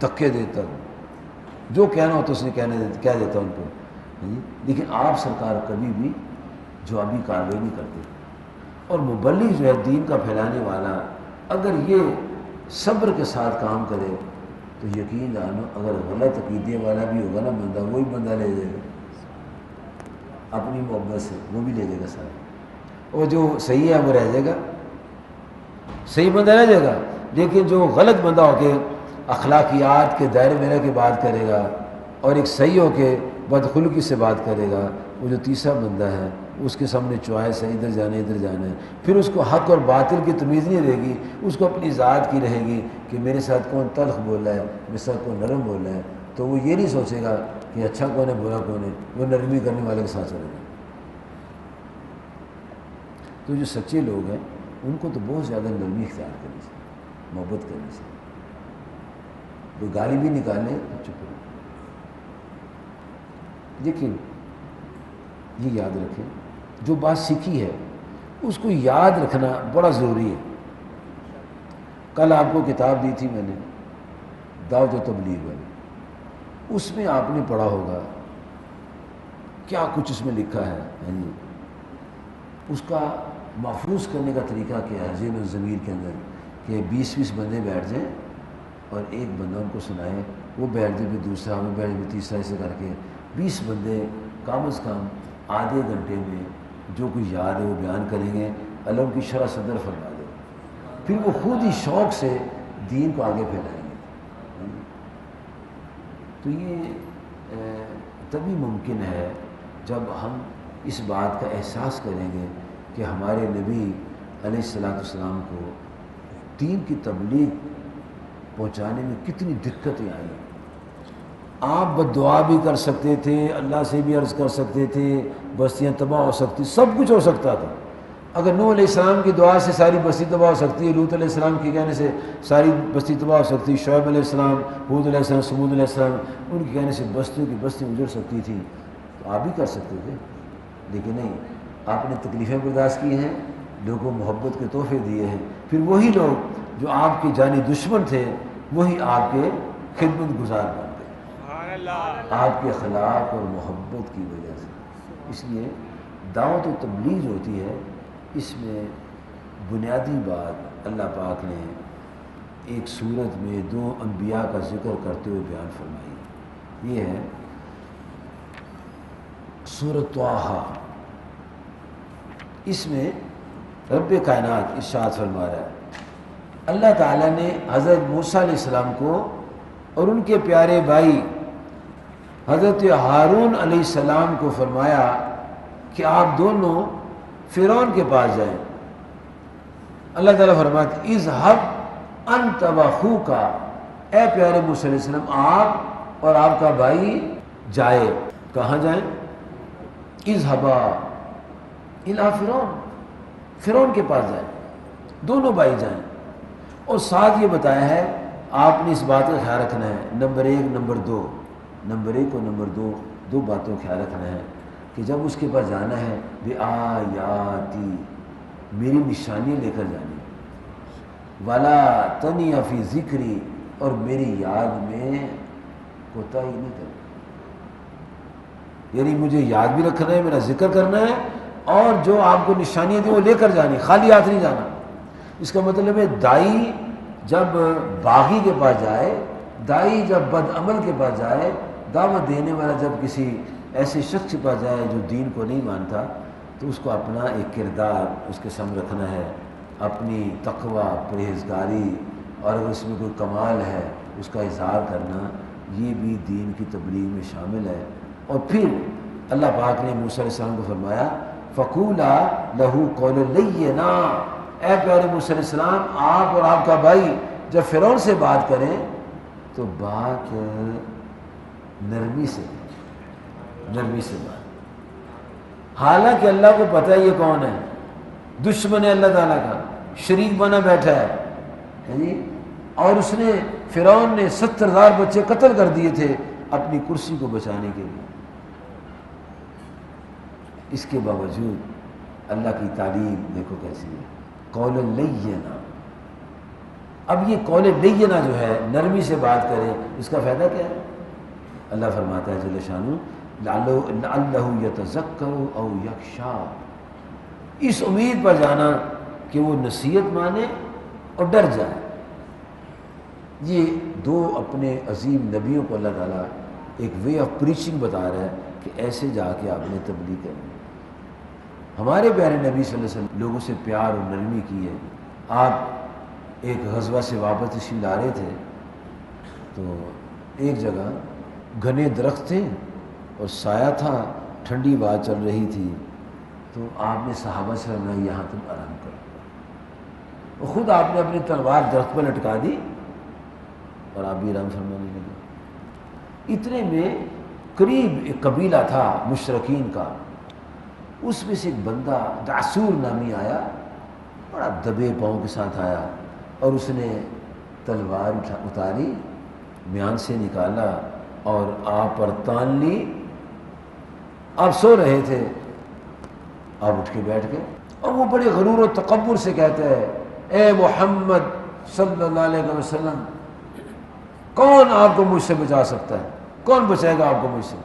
دھکے دیتا، جو کہنا ہوتا اس نے کہہ دیتا ان کو۔ لیکن آپ سرکار کبھی بھی جوابی کارروائی نہیں کرتے، اور مبلغ جو ہے دین کا پھیلانے والا، اگر یہ صبر کے ساتھ کام کرے تو یقین جانو اگر غلط عقیدے والا بھی ہوگا نا بندہ، وہی بندہ لے جائے گا اپنی محبت سے، وہ بھی لے جائے گا سارا، اور جو صحیح ہے وہ رہ جائے گا، صحیح بندہ رہ جائے گا۔ لیکن جو غلط بندہ ہو کے اخلاقیات کے دائرے میں رہ کے بات کرے گا اور ایک صحیح ہو کے بدخلقی سے بات کرے گا، وہ جو تیسرا بندہ ہے اس کے سامنے چوائس ہے ادھر جانا ادھر جانا ہے، پھر اس کو حق اور باطل کی تمیز نہیں رہے گی، اس کو اپنی ذات کی رہے گی کہ میرے ساتھ کون تلخ بول رہا ہے، میرے ساتھ کون نرم بول رہا ہے، تو وہ یہ نہیں سوچے گا کہ اچھا کون ہے برا کون ہے، وہ نرمی کرنے والے کے ساتھ چلے گا۔ تو جو سچے لوگ ہیں ان کو تو بہت زیادہ نرمی اختیار کرنی چاہیے، محبت کرنی چاہیے، کوئی گالی بھی نکالے چپ رہو۔ لیکن یہ یاد رکھیں، جو بات سیکھی ہے اس کو یاد رکھنا بڑا ضروری ہے۔ کل آپ کو کتاب دی تھی میں نے، دعوت و تبلیغ والی، اس میں آپ نے پڑھا ہوگا کیا کچھ اس میں لکھا ہے، اس کا محفوظ کرنے کا طریقہ کیا ہے ذہن و ضمیر کے اندر، کہ 20 بندے بیٹھ جائیں اور ایک بندہ ان کو سنائے، وہ بیٹھ جائے پھر دوسرا، وہ بیٹھ جائے تیسرا، ایسے کر کے 20 بندے کم از کم آدھے گھنٹے میں جو کچھ یاد ہے وہ بیان کریں گے، اللہ ان کی شرح صدر فرما دے، پھر وہ خود ہی شوق سے دین کو آگے پھیلائیں گے۔ تو یہ تبھی ممکن ہے جب ہم اس بات کا احساس کریں گے کہ ہمارے نبی علیہ السلام کو دین کی تبلیغ پہنچانے میں کتنی دقتیں آئیں۔ آپ بد دعا بھی کر سکتے تھے، اللہ سے بھی عرض کر سکتے تھے، بستیاں تباہ ہو سکتی، سب کچھ ہو سکتا تھا۔ اگر نوح علیہ السلام کی دعا سے ساری بستی تباہ ہو سکتی ہے، لوط علیہ السلام کے کہنے سے ساری بستی تباہ ہو سکتی، شعیب علیہ السلام، ہود علیہ السلام، سمود علیہ السلام، ان کے کہنے سے بستیوں کی بستی اجڑ سکتی تھی، تو آپ بھی کر سکتے تھے۔ لیکن نہیں، آپ نے تکلیفیں برداشت کی ہیں، لوگوں کو محبت کے تحفے دیے ہیں، پھر وہی لوگ جو آپ کے جانی دشمن تھے وہی آپ کے خدمت گزار بن گئے، آپ کے اخلاق اور محبت کی وجہ سے۔ اس لیے دعوت و تبلیغ جو ہوتی ہے، اس میں بنیادی بات اللہ پاک نے ایک صورت میں 2 انبیاء کا ذکر کرتے ہوئے بیان فرمائی، یہ ہے سورۃ طٰہٰ۔ اس میں رب کائنات ارشاد فرما رہا ہے، اللہ تعالیٰ نے حضرت موسیٰ علیہ السلام کو اور ان کے پیارے بھائی حضرت ہارون علیہ السلام کو فرمایا کہ آپ دونوں فرعون کے پاس جائیں۔ اللہ تعالیٰ فرماتے اذھب انت واخوک، اے پیارے موسیٰ علیہ السلام آپ اور آپ کا بھائی جائے، کہاں جائیں؟ اذھبا الی فرعون، فرعون کے پاس جائیں، دونوں بھائی جائیں۔ اور ساتھ یہ بتایا ہے آپ نے اس بات کا خیال رکھنا ہے، نمبر 1 نمبر 2، نمبر 1 اور نمبر 2 دو باتوں کا خیال رکھنا ہے کہ جب اس کے پاس جانا ہے بِآیاتی، میری نشانی لے کر جانی، وَلَا تَنِیَ فِی ذِکْرِی، اور میری یاد میں کوتاہی نہیں کرنی، یعنی مجھے یاد بھی رکھنا ہے، میرا ذکر کرنا ہے، اور جو آپ کو نشانیاں دیں وہ لے کر جانی، خالی ہاتھ نہیں جانا۔ اس کا مطلب ہے دائی جب باغی کے پاس جائے، دائی جب بد عمل کے پاس جائے دعوت دینے والا جب کسی ایسے شخص کے پاس جائے جو دین کو نہیں مانتا تو اس کو اپنا ایک کردار اس کے سامنے رکھنا ہے، اپنی تقوی، پرہیزگاری، اور اگر اس میں کوئی کمال ہے اس کا اظہار کرنا، یہ بھی دین کی تبلیغ میں شامل ہے۔ اور پھر اللہ پاک نے موسیٰ علیہ السلام کو فرمایا فَقُولَا لَهُ قَوْلًا لَيِّنًا، اے پیارے موسیٰ علیہ السلام آپ اور آپ کا بھائی جب فرعون سے بات کریں تو بات نرمی سے بات، حالانکہ اللہ کو پتہ ہے یہ کون ہے، دشمن ہے اللہ تعالیٰ کا، شریک بنا بیٹھا ہے جی، اور اس نے فرعون نے 70,000 بچے قتل کر دیے تھے اپنی کرسی کو بچانے کے لیے، اس کے باوجود اللہ کی تعلیم دیکھو کیسی ہے، قول لینا۔ اب یہ قول لینا جو ہے، نرمی سے بات کرے، اس کا فائدہ کیا ہے؟ اللہ فرماتا ہے جل شانہ لعلہ یتذکر او یخشی، اس امید پر جانا کہ وہ نصیحت مانے اور ڈر جائے۔ یہ دو اپنے عظیم نبیوں کو اللہ تعالیٰ ایک وے آف پریچنگ بتا رہا ہے کہ ایسے جا کے آپ نے تبلیغ کرنی۔ ہمارے پیارے نبی صلی اللہ علیہ وسلم لوگوں سے پیار اور نرمی کی ہے۔ آپ ایک غزوہ سے واپس تشریف لا رہے تھے تو ایک جگہ گھنے درخت تھے اور سایہ تھا، ٹھنڈی ہوا چل رہی تھی، تو آپ نے صحابہ سے فرمایا یہاں تم آرام کرو، اور خود آپ نے اپنی تلوار درخت پر لٹکا دی اور آپ بھی آرام فرمانے لگے۔ اتنے میں قریب ایک قبیلہ تھا مشرکین کا، اس میں سے ایک بندہ دعسور نامی آیا، بڑا دبے پاؤں کے ساتھ آیا، اور اس نے تلوار اتاری، میان سے نکالا اور آپ پر تان لی۔ آپ سو رہے تھے، آپ اٹھ کے بیٹھ گئے، اور وہ بڑے غرور و تکبر سے کہتا ہے اے محمد صلی اللہ علیہ وسلم، کون آپ کو مجھ سے بچا سکتا ہے؟ کون بچائے گا آپ کو مجھ سے؟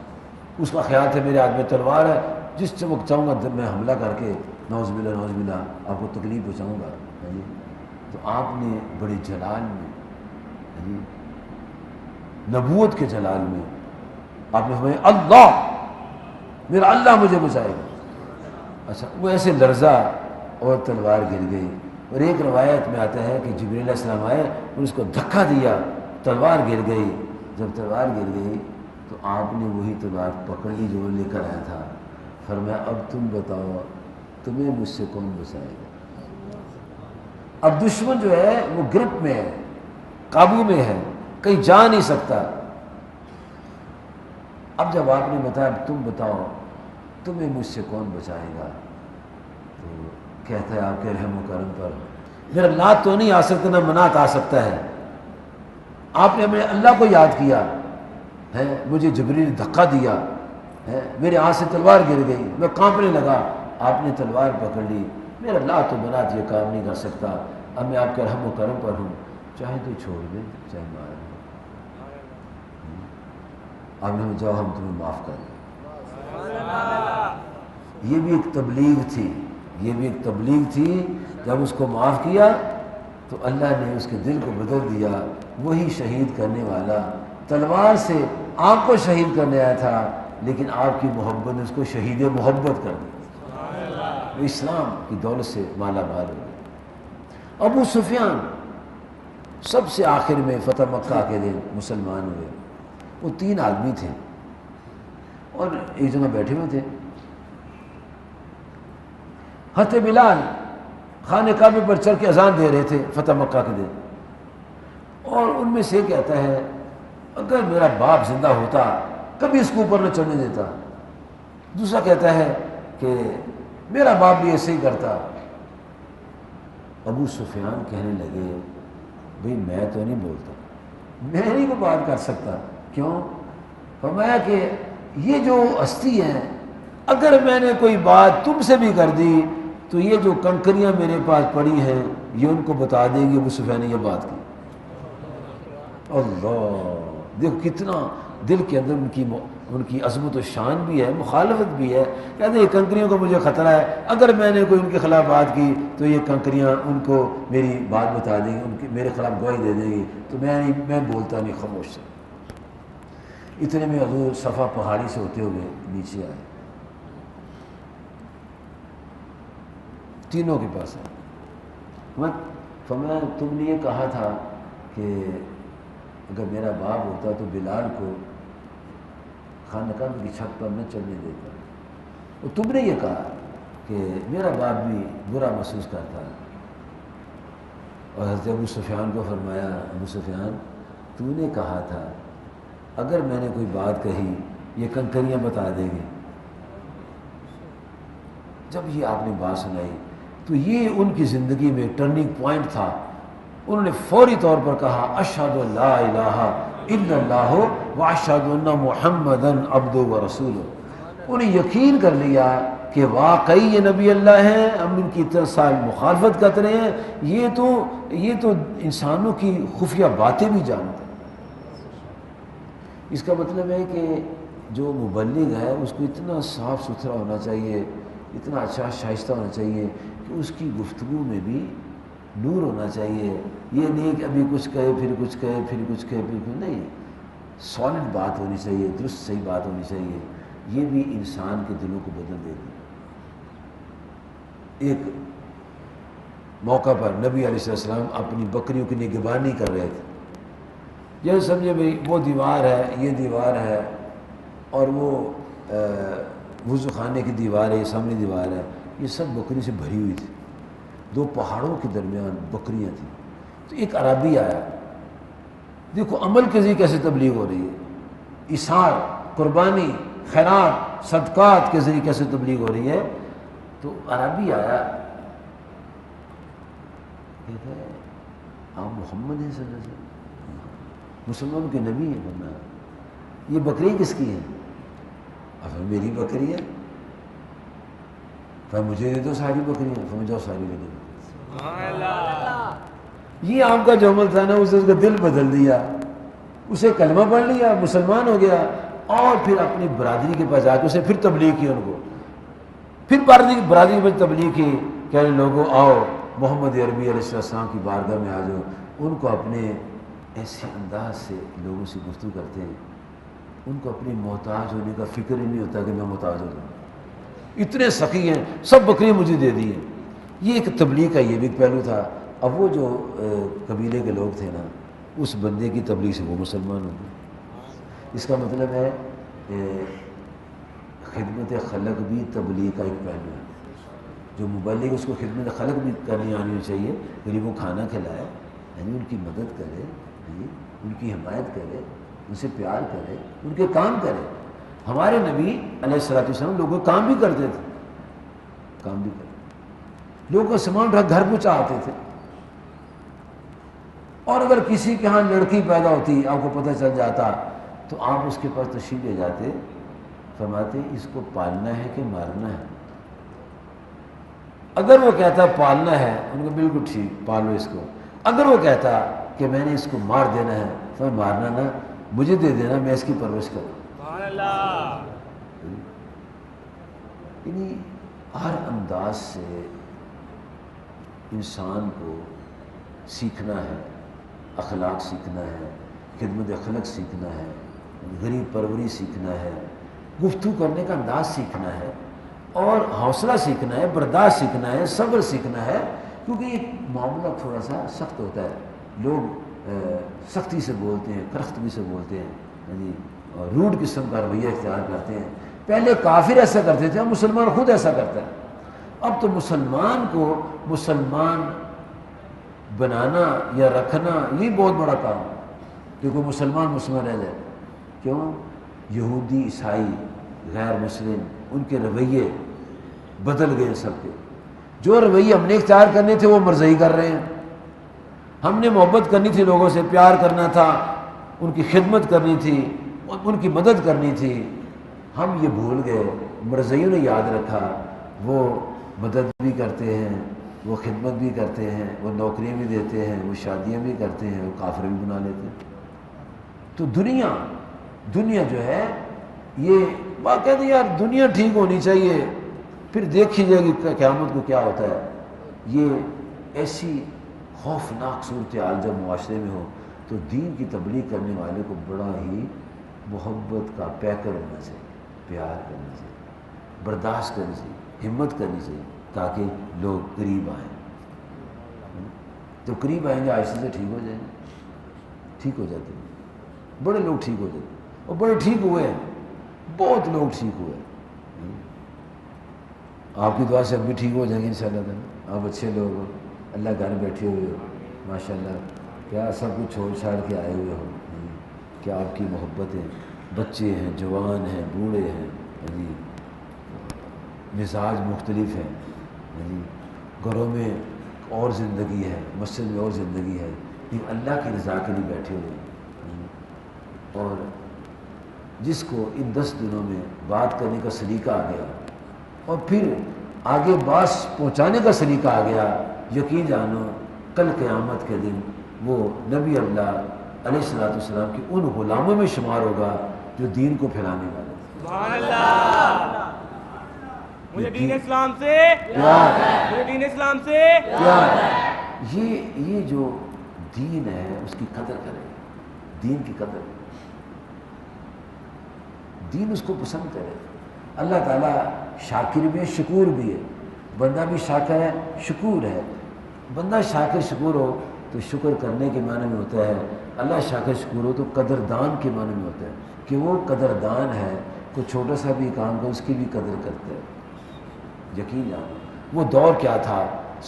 اس کا خیال تھا میرے ہاتھ میں تلوار ہے، جس وقت چاہوں گا میں حملہ کر کے نعوذ باللہ آپ کو تکلیف پہنچاؤں گا۔ تو آپ نے بڑے جلال میں، نبوت کے جلال میں آپ نے فرمایا اللہ، میرا اللہ مجھے بچائے گا۔ اچھا، وہ ایسے لرزا اور تلوار گر گئی، اور ایک روایت میں آتا ہے کہ جبریل علیہ السلام آئے اور اس کو دھکا دیا، تلوار گر گئی۔ جب تلوار گر گئی تو آپ نے وہی تلوار پکڑ لی جو لے کر آیا تھا، فرمایا اب تم بتاؤ تمہیں مجھ سے کون بچائے گا؟ اب دشمن جو ہے وہ گرپ میں ہے، قابو میں ہے، کہیں جا نہیں سکتا۔ اب جب آپ نے بتایا اب تم بتاؤ تمہیں مجھ سے کون بچائے گا، تو کہتا ہے آپ کے رحم و کرم پر میرا لات تو نہیں آ سکتا، نہ منات آ سکتا ہے۔ آپ نے ہمیں اللہ کو یاد کیا ہے، مجھے جبریل نے دھکا دیا ہے، میرے ہاتھ سے تلوار گر گئی، میں کانپنے لگا، آپ نے تلوار پکڑ لی، میرا لات و منات یہ کام نہیں کر سکتا، اب میں آپ کے رحم و کرم پر ہوں، چاہے تو چھوڑ دیں چاہے مار دیں، اب ہم جاؤ ہم تمہیں معاف کر دیں۔ یہ بھی ایک تبلیغ تھی، یہ بھی ایک تبلیغ تھی۔ جب اس کو معاف کیا تو اللہ نے اس کے دل کو بدل دیا، وہی شہید کرنے والا تلوار سے آپ کو شہید کرنے آیا تھا، لیکن آپ کی محبت نے اس کو شہید محبت کر دیا، وہ اسلام کی دولت سے مالا مال ہو گیا۔ ابو سفیان سب سے آخر میں فتح مکہ کے دن مسلمان ہوئے، وہ 3 آدمی تھے اور ایک جگہ بیٹھے ہوئے تھے۔ حضرت بلال خانہ کعبے پر چڑھ کے اذان دے رہے تھے فتح مکہ کے دن، اور ان میں سے کہتا ہے اگر میرا باپ زندہ ہوتا کبھی اس کو اوپر نہ چڑھنے دیتا۔ دوسرا کہتا ہے کہ میرا باپ بھی ایسے ہی کرتا۔ ابو سفیان کہنے لگے بھئی میں تو نہیں بولتا، میں نہیں کوئی بات کر سکتا۔ کیوں؟ فرمایا کہ یہ جو ہستی ہیں اگر میں نے کوئی بات تم سے بھی کر دی تو یہ جو کنکریاں میرے پاس پڑی ہیں یہ ان کو بتا دے گی ابو سفیان نے یہ بات کی۔ اللہ، دیکھو کتنا دل کے اندر ان کی عظمت و شان بھی ہے، مخالفت بھی ہے۔ کہتے ہیں یہ کنکریوں کو مجھے خطرہ ہے، اگر میں نے کوئی ان کے خلاف بات کی تو یہ کنکریاں ان کو میری بات بتا دیں گی، میرے خلاف گواہی دے دیں گی، تو میں بولتا نہیں، خاموش سے۔ اتنے میں حضور صفا پہاڑی سے ہوتے ہوئے نیچے آئے، تینوں کے پاس آئے۔ فرمایا تم نے یہ کہا تھا کہ اگر میرا باپ ہوتا تو بلال کو خانقاہ کی چھت پر نہ چڑھنے دیتا، اور تم نے یہ کہا کہ میرا باپ بھی برا محسوس کرتا ہے۔ اور حضرت ابو سفیان کو فرمایا ابو سفیان تو نے کہا تھا اگر میں نے کوئی بات کہی یہ کنکریاں بتا دیں گے۔ جب یہ آپ نے بات سنائی تو یہ ان کی زندگی میں ٹرننگ پوائنٹ تھا، انہوں نے فوری طور پر کہا اشہد ان لا الہ الا اللہ و اشہد ان محمدً عبدہ و رسولہ۔ انہیں یقین کر لیا کہ واقعی یہ نبی اللہ ہیں، ہم ان کی اتنا سال مخالفت کرتے رہے ہیں، یہ تو انسانوں کی خفیہ باتیں بھی جانتے ہیں۔ اس کا مطلب ہے کہ جو مبلغ ہے اس کو اتنا صاف ستھرا ہونا چاہیے، اتنا اچھا شائستہ ہونا چاہیے کہ اس کی گفتگو میں بھی نور ہونا چاہیے۔ یہ نہیں کہ ابھی کچھ کہے پھر کچھ کہے پھر کچھ کہے پھر کچھ نہیں، سالڈ بات ہونی چاہیے، درست صحیح بات ہونی چاہیے۔ یہ بھی انسان کے دلوں کو بدل دیتی۔ ایک موقع پر نبی علیہ السلام اپنی بکریوں کی نگہبانی کر رہے تھے، یہ سمجھے بھئی وہ دیوار ہے یہ دیوار ہے اور وہ وضو خانے کی دیوار ہے، یہ سامنے دیوار ہے، یہ سب بکری سے بھری ہوئی تھی، دو پہاڑوں کے درمیان بکریاں تھیں۔ تو ایک عربی آیا، دیکھو عمل کے ذریعے کیسے تبلیغ ہو رہی ہے، اثار، قربانی، خیرات، صدقات کے ذریعے کیسے تبلیغ ہو رہی ہے۔ تو عربی آیا، کہتا ہے آپ محمد ہیں صلی اللہ علیہ وسلم، مسلمانوں کے نبی ہیں۔ فرمایا یہ بکری کس کی ہے؟ اب میری بکری ہے۔ پھر مجھے دے دو ساری بکریاں۔ پھر جاؤ ساری دے دو۔ یہ آپ کا جو عمل تھا نا اس کا دل بدل دیا، اسے کلمہ پڑھ لیا، مسلمان ہو گیا، اور پھر اپنی برادری کے پاس جا کے اسے پھر تبلیغ کی، ان کو پھر برادری میں تبلیغ کی کہ لوگوں آؤ محمد عربی علیہ السلام کی بارگاہ میں آ جاؤ۔ ان کو اپنے ایسے انداز سے لوگوں سے گفتگو کرتے ہیں، ان کو اپنی محتاج ہونے کا فکر ہی نہیں ہوتا کہ میں محتاج ہو جاؤں، اتنے سخی ہیں، سب بکریاں مجھے دے دی ہیں۔ یہ ایک تبلیغ کا یہ بھی ایک پہلو تھا۔ اب وہ جو قبیلے کے لوگ تھے نا، اس بندے کی تبلیغ سے وہ مسلمان ہو گئے۔ اس کا مطلب ہے خدمت خلق بھی تبلیغ کا ایک پہلو ہے۔ جو مبلغ اس کو خدمت خلق بھی کرنی آنی چاہیے، غریبوں کو کھانا کھلائے، یعنی ان کی مدد کرے، ان کی حمایت کرے، ان سے پیار کرے، ان کے کام کرے۔ ہمارے نبی علیہ السلام لوگوں کا کام بھی کرتے تھے، کام بھی کرتے، لوگوں کا سامان رکھ گھر پہنچا آتے تھے۔ اور اگر کسی کے ہاں لڑکی پیدا ہوتی آپ کو پتہ چل جاتا تو آپ اس کے پاس تشریف لے جاتے، فرماتے اس کو پالنا ہے کہ مارنا ہے۔ اگر وہ کہتا پالنا ہے، ان کو بالکل ٹھیک، پالو اس کو۔ اگر وہ کہتا کہ میں نے اس کو مار دینا ہے، تو مارنا نہ، مجھے دے دینا، میں اس کی پرورش کروں۔ یعنی ہر انداز سے انسان کو سیکھنا ہے، اخلاق سیکھنا ہے، خدمت خلق سیکھنا ہے، غریب پروری سیکھنا ہے، گفتگو کرنے کا انداز سیکھنا ہے، اور حوصلہ سیکھنا ہے، برداشت سیکھنا ہے، صبر سیکھنا ہے، کیونکہ یہ معاملہ تھوڑا سا سخت ہوتا ہے۔ لوگ سختی سے بولتے ہیں، کرختگی سے بولتے ہیں، یعنی روڈ قسم کا رویہ اختیار کرتے ہیں۔ پہلے کافر ایسا کرتے تھے، اب مسلمان خود ایسا کرتا ہے۔ اب تو مسلمان کو مسلمان بنانا یا رکھنا یہ بہت بڑا کام ہے کہ کوئی مسلمان رہ جائے۔ کیوں؟ یہودی، عیسائی، غیر مسلم، ان کے رویے بدل گئے سب کے۔ جو رویے ہم نے اختیار کرنے تھے وہ مرزئی کر رہے ہیں۔ ہم نے محبت کرنی تھی، لوگوں سے پیار کرنا تھا، ان کی خدمت کرنی تھی، ان کی مدد کرنی تھی، ہم یہ بھول گئے۔ مرزئیوں نے یاد رکھا، وہ مدد بھی کرتے ہیں، وہ خدمت بھی کرتے ہیں، وہ نوکریاں بھی دیتے ہیں، وہ شادیاں بھی کرتے ہیں، وہ کافر بھی بنا لیتے ہیں۔ تو دنیا جو ہے یہ باقاعدہ یار دنیا ٹھیک ہونی چاہیے، پھر دیکھی جائے گی قیامت کو کیا ہوتا ہے۔ یہ ایسی خوفناک صورتحال جب معاشرے میں ہو تو دین کی تبلیغ کرنے والے کو بڑا ہی محبت کا پیکر ہونا چاہیے، پیار کرنا چاہیے، برداشت کرنی چاہیے، ہمت کرنی چاہیے تاکہ لوگ قریب آئیں۔ تو قریب آئیں گے آہستہ سے ٹھیک ہو جائیں گے، ٹھیک ہو جاتے ہیں، بڑے لوگ ٹھیک ہو جاتے ہیں، اور بڑے ٹھیک ہوئے ہیں، بہت لوگ ٹھیک ہوئے ہیں۔ آپ کی دعا سے اب بھی ٹھیک ہو جائیں گے انشاءاللہ تعالیٰ۔ آپ اچھے لوگ ہو، اللہ گھر بیٹھے ہوئے ہو، ماشاءاللہ، کیا سب کچھ چھوڑ چھاڑ کے آئے ہوئے ہو، کیا آپ کی محبت ہے، بچے ہیں، جوان ہیں، بوڑھے ہیں، مزاج مختلف ہیں، گھروں میں اور زندگی ہے، مسجد میں اور زندگی ہے، لیکن اللہ کی رضا کے لیے بیٹھے ہوئے ہیں۔ اور جس کو ان 10 دنوں میں بات کرنے کا سلیقہ آ گیا اور پھر آگے بات پہنچانے کا سلیقہ آ گیا، یقین جانو کل قیامت کے دن وہ نبی اللہ علیہ السلام کی ان غلاموں میں شمار ہوگا جو دین کو پھیلانے والے ہیں۔
سبحان اللہ، مجھے دین اسلام سے پیار ہے، مجھے دین اسلام سے
پیار ہے۔ یہ جو دین ہے اس کی قدر کرے، دین کی قدر، دین اس کو پسند کرے۔ اللہ تعالیٰ شاکر بھی ہے، شکور بھی ہے، بندہ بھی شاکر ہے، شکور ہے۔ بندہ شاکر شکور ہو تو شکر کرنے کے معنی میں ہوتا ہے، اللہ شاکر شکور ہو تو قدردان کے معنی میں ہوتا ہے کہ وہ قدردان ہے، کوئی چھوٹا سا بھی کام کرو اس کی بھی قدر کرتا ہے۔ یقین جانو وہ دور کیا تھا،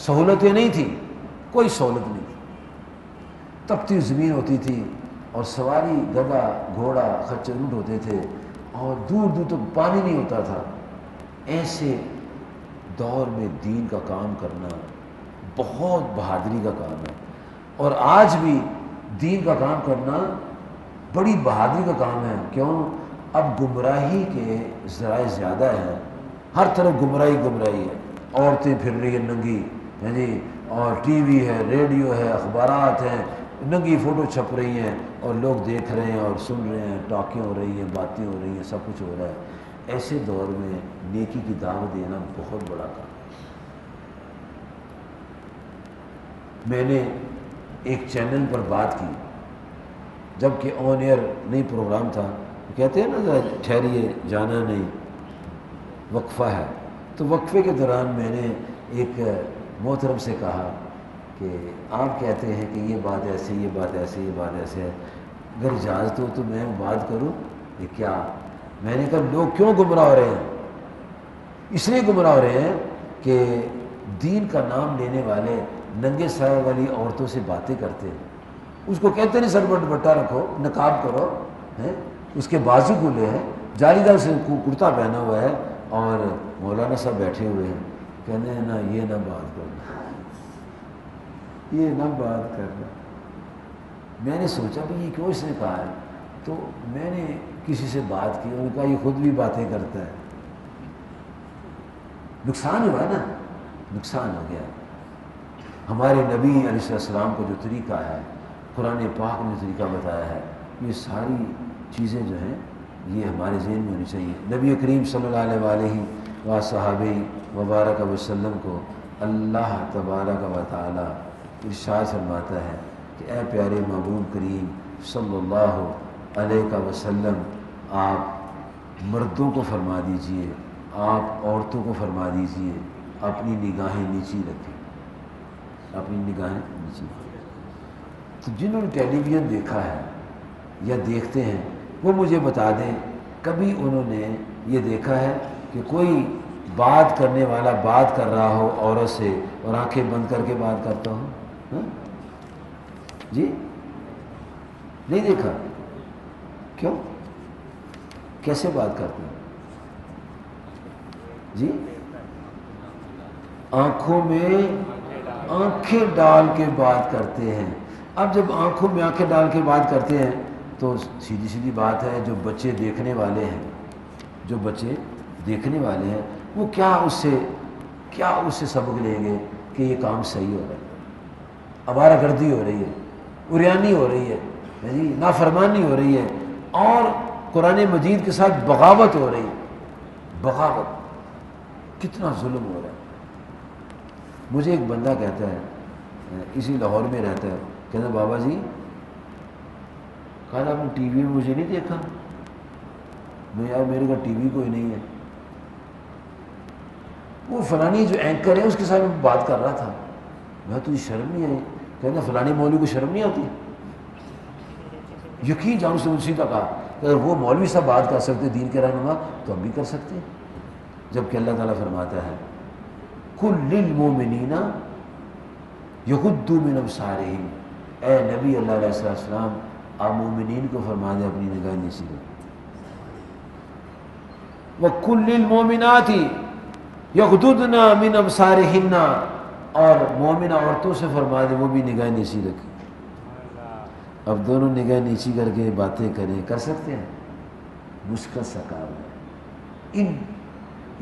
سہولتیں نہیں تھیں، کوئی سہولت نہیں تھی، تپتی زمین ہوتی تھی اور سواری گدھا گھوڑا خچر اونٹ ہوتے تھے اور دور دور تک پانی نہیں ہوتا تھا۔ ایسے دور میں دین کا کام کرنا بہت بہادری کا کام ہے، اور آج بھی دین کا کام کرنا بڑی بہادری کا کام ہے۔ کیوں؟ اب گمراہی کے ذرائع زیادہ ہیں، ہر طرف گمراہی گمراہی ہے، عورتیں پھر رہی ہیں ننگی، ہے جی، اور ٹی وی ہے، ریڈیو ہے، اخبارات ہیں، ننگی فوٹو چھپ رہی ہیں اور لوگ دیکھ رہے ہیں اور سن رہے ہیں، ٹاکیں ہو رہی ہیں، باتیں ہو رہی ہیں، سب کچھ ہو رہا ہے۔ ایسے دور میں نیکی کی دعوت دینا بہت بڑا کام ہے۔ میں نے ایک چینل پر بات کی، جب کہ آن ایئر نہیں پروگرام تھا، کہتے ہیں نا ذرا ٹھہریے جانا نہیں، وقفہ ہے، تو وقفے کے دوران میں نے ایک محترم سے کہا کہ آپ کہتے ہیں کہ یہ بات ایسے، یہ بات ایسے، یہ بات ایسے ہے، اگر اجازت ہو تو میں بات کروں؟ یہ کیا؟ میں نے کہا لوگ کیوں گمراہ ہو رہے ہیں؟ اس لیے گمراہ ہو رہے ہیں کہ دین کا نام لینے والے ننگے سر والی عورتوں سے باتیں کرتے ہیں، اس کو کہتے نہیں سر پر دوپٹہ رکھو، نقاب کرو، ہیں، اس کے بازو کھلے ہیں، جالی دار سے کرتا پہنا ہوا ہے، اور مولانا صاحب بیٹھے ہوئے ہیں، کہنے ہیں نا یہ نہ بات کرنا، یہ نہ بات کرنا۔ میں نے سوچا بھی یہ کیوں اس نے کہا ہے، تو میں نے کسی سے بات کی، انہوں نے کہا یہ خود بھی باتیں کرتا ہے۔ نقصان ہوا نا، نقصان ہو گیا۔ ہمارے نبی علیہ السلام کو جو طریقہ ہے، قرآن پاک نے طریقہ بتایا ہے، یہ ساری چیزیں جو ہیں یہ ہمارے ذہن میں ہونی چاہیے۔ نبی کریم صلی اللہ علیہ وآلہ و صحابہ وبارک وسلم کو اللہ تبارک و تعالی ارشاد فرماتا ہے کہ اے پیارے محبوب کریم صلی اللہ علیہ وسلم، آپ مردوں کو فرما دیجئے، آپ عورتوں کو فرما دیجئے اپنی نگاہیں نیچی رکھیں، اپنی نگاہیں نیچی رکھیں۔ تو جنہوں نے ٹیلی ویژن دیکھا ہے یا دیکھتے ہیں وہ مجھے بتا دیں، کبھی انہوں نے یہ دیکھا ہے کہ کوئی بات کرنے والا بات کر رہا ہو عورت سے اور آنکھیں بند کر کے بات کرتا ہو؟ ہاں جی، نہیں دیکھا؟ کیوں؟ کیسے بات کرتے ہیں جی؟ آنکھوں میں آنکھیں ڈال کے بات کرتے ہیں۔ اب جب آنکھوں میں آنکھیں ڈال کے بات کرتے ہیں تو سیدھی سیدھی بات ہے، جو بچے دیکھنے والے ہیں، جو بچے دیکھنے والے ہیں وہ کیا اس سے سبق لیں گے کہ یہ کام صحیح ہو رہا ہے، آوارہ گردی ہو رہی ہے، عریانی ہو رہی ہے، جی نافرمانی ہو رہی ہے، اور قرآن مجید کے ساتھ بغاوت ہو رہی ہے۔ بغاوت، کتنا ظلم ہو رہا ہے۔ مجھے ایک بندہ کہتا ہے، اسی لاہور میں رہتا ہے، کہتا ہے بابا جی کل آپ نے ٹی وی میں مجھے نہیں دیکھا؟ میں یار میرے گھر ٹی وی کوئی نہیں ہے. وہ فلانی جو اینکر ہے اس کے ساتھ میں بات کر رہا تھا. میں تجھے شرم نہیں آئی؟ کہنا فلانی مولوی کو شرم نہیں آتی؟ یقین جان اس نے مجھ سے سیدھا کہا کہ اگر وہ مولوی صاحب بات کر سکتے دین کے رہنما تو ہم بھی کر سکتے ہیں. جبکہ اللہ تعالیٰ فرماتا ہے کل للمؤمنین یغضوا من ابصارہم. اے نبی اللہ علیہ السلام آپ مومنین کو فرما دیں اپنی نگاہ نیچی رکھیں. وَقُلْ لِلْمُؤْمِنَاتِ يَغْضُضْنَ مِنْ أَبْصَارِهِنَّ اور مومنہ عورتوں سے فرما دیں وہ بھی نگاہ نیچی رکھیں. اب دونوں نگاہ نیچی کر کے باتیں کریں, کر سکتے ہیں؟ مشکل سا کام ہے.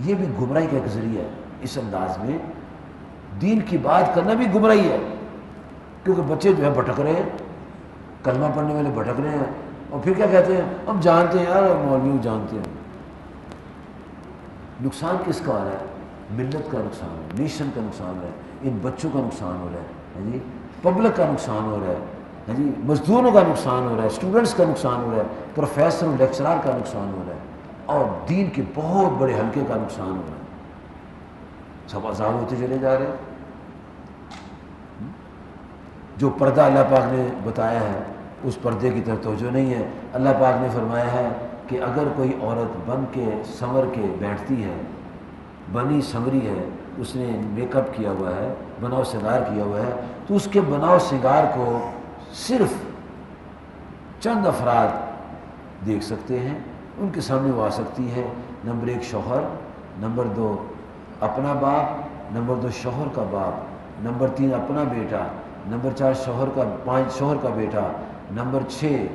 یہ بھی گمراہی کا ایک ذریعہ ہے. اس انداز میں دین کی بات کرنا بھی گمراہی ہے, کیونکہ بچے جو ہے بھٹک رہے ہیں, کلمہ پڑھنے والے بھٹک رہے ہیں, اور پھر کیا کہتے ہیں ہم جانتے ہیں یار مولوی جانتے ہیں. نقصان کس کا ہو رہا ہے؟ ملت کا نقصان ہے, نیشن کا نقصان ہو رہا ہے, ان بچوں کا نقصان ہو رہا ہے جی, پبلک کا نقصان ہو رہا ہے جی, مزدوروں کا نقصان ہو رہا ہے, اسٹوڈنٹس کا نقصان ہو رہا ہے, پروفیسر اور لیکچرار کا نقصان ہو رہا ہے, اور دین کے بہت بڑے حلقے کا نقصان ہو رہا ہے. سب آزاد ہوتے چلے جا رہے ہیں. جو پردہ اللہ پاک نے بتایا ہے اس پردے کی طرف توجہ نہیں ہے. اللہ پاک نے فرمایا ہے کہ اگر کوئی عورت بن کے سنور کے بیٹھتی ہے, بنی سنوری ہے, اس نے میک اپ کیا ہوا ہے, بناؤ سنگار کیا ہوا ہے, تو اس کے بناؤ سنگار کو صرف چند افراد دیکھ سکتے ہیں, ان کے سامنے وہ آ سکتی ہے. نمبر 1 شوہر, نمبر 2 اپنا باپ, نمبر 2 شوہر کا باپ, نمبر 3 اپنا بیٹا, نمبر 4 5 شوہر کا بیٹا, نمبر 6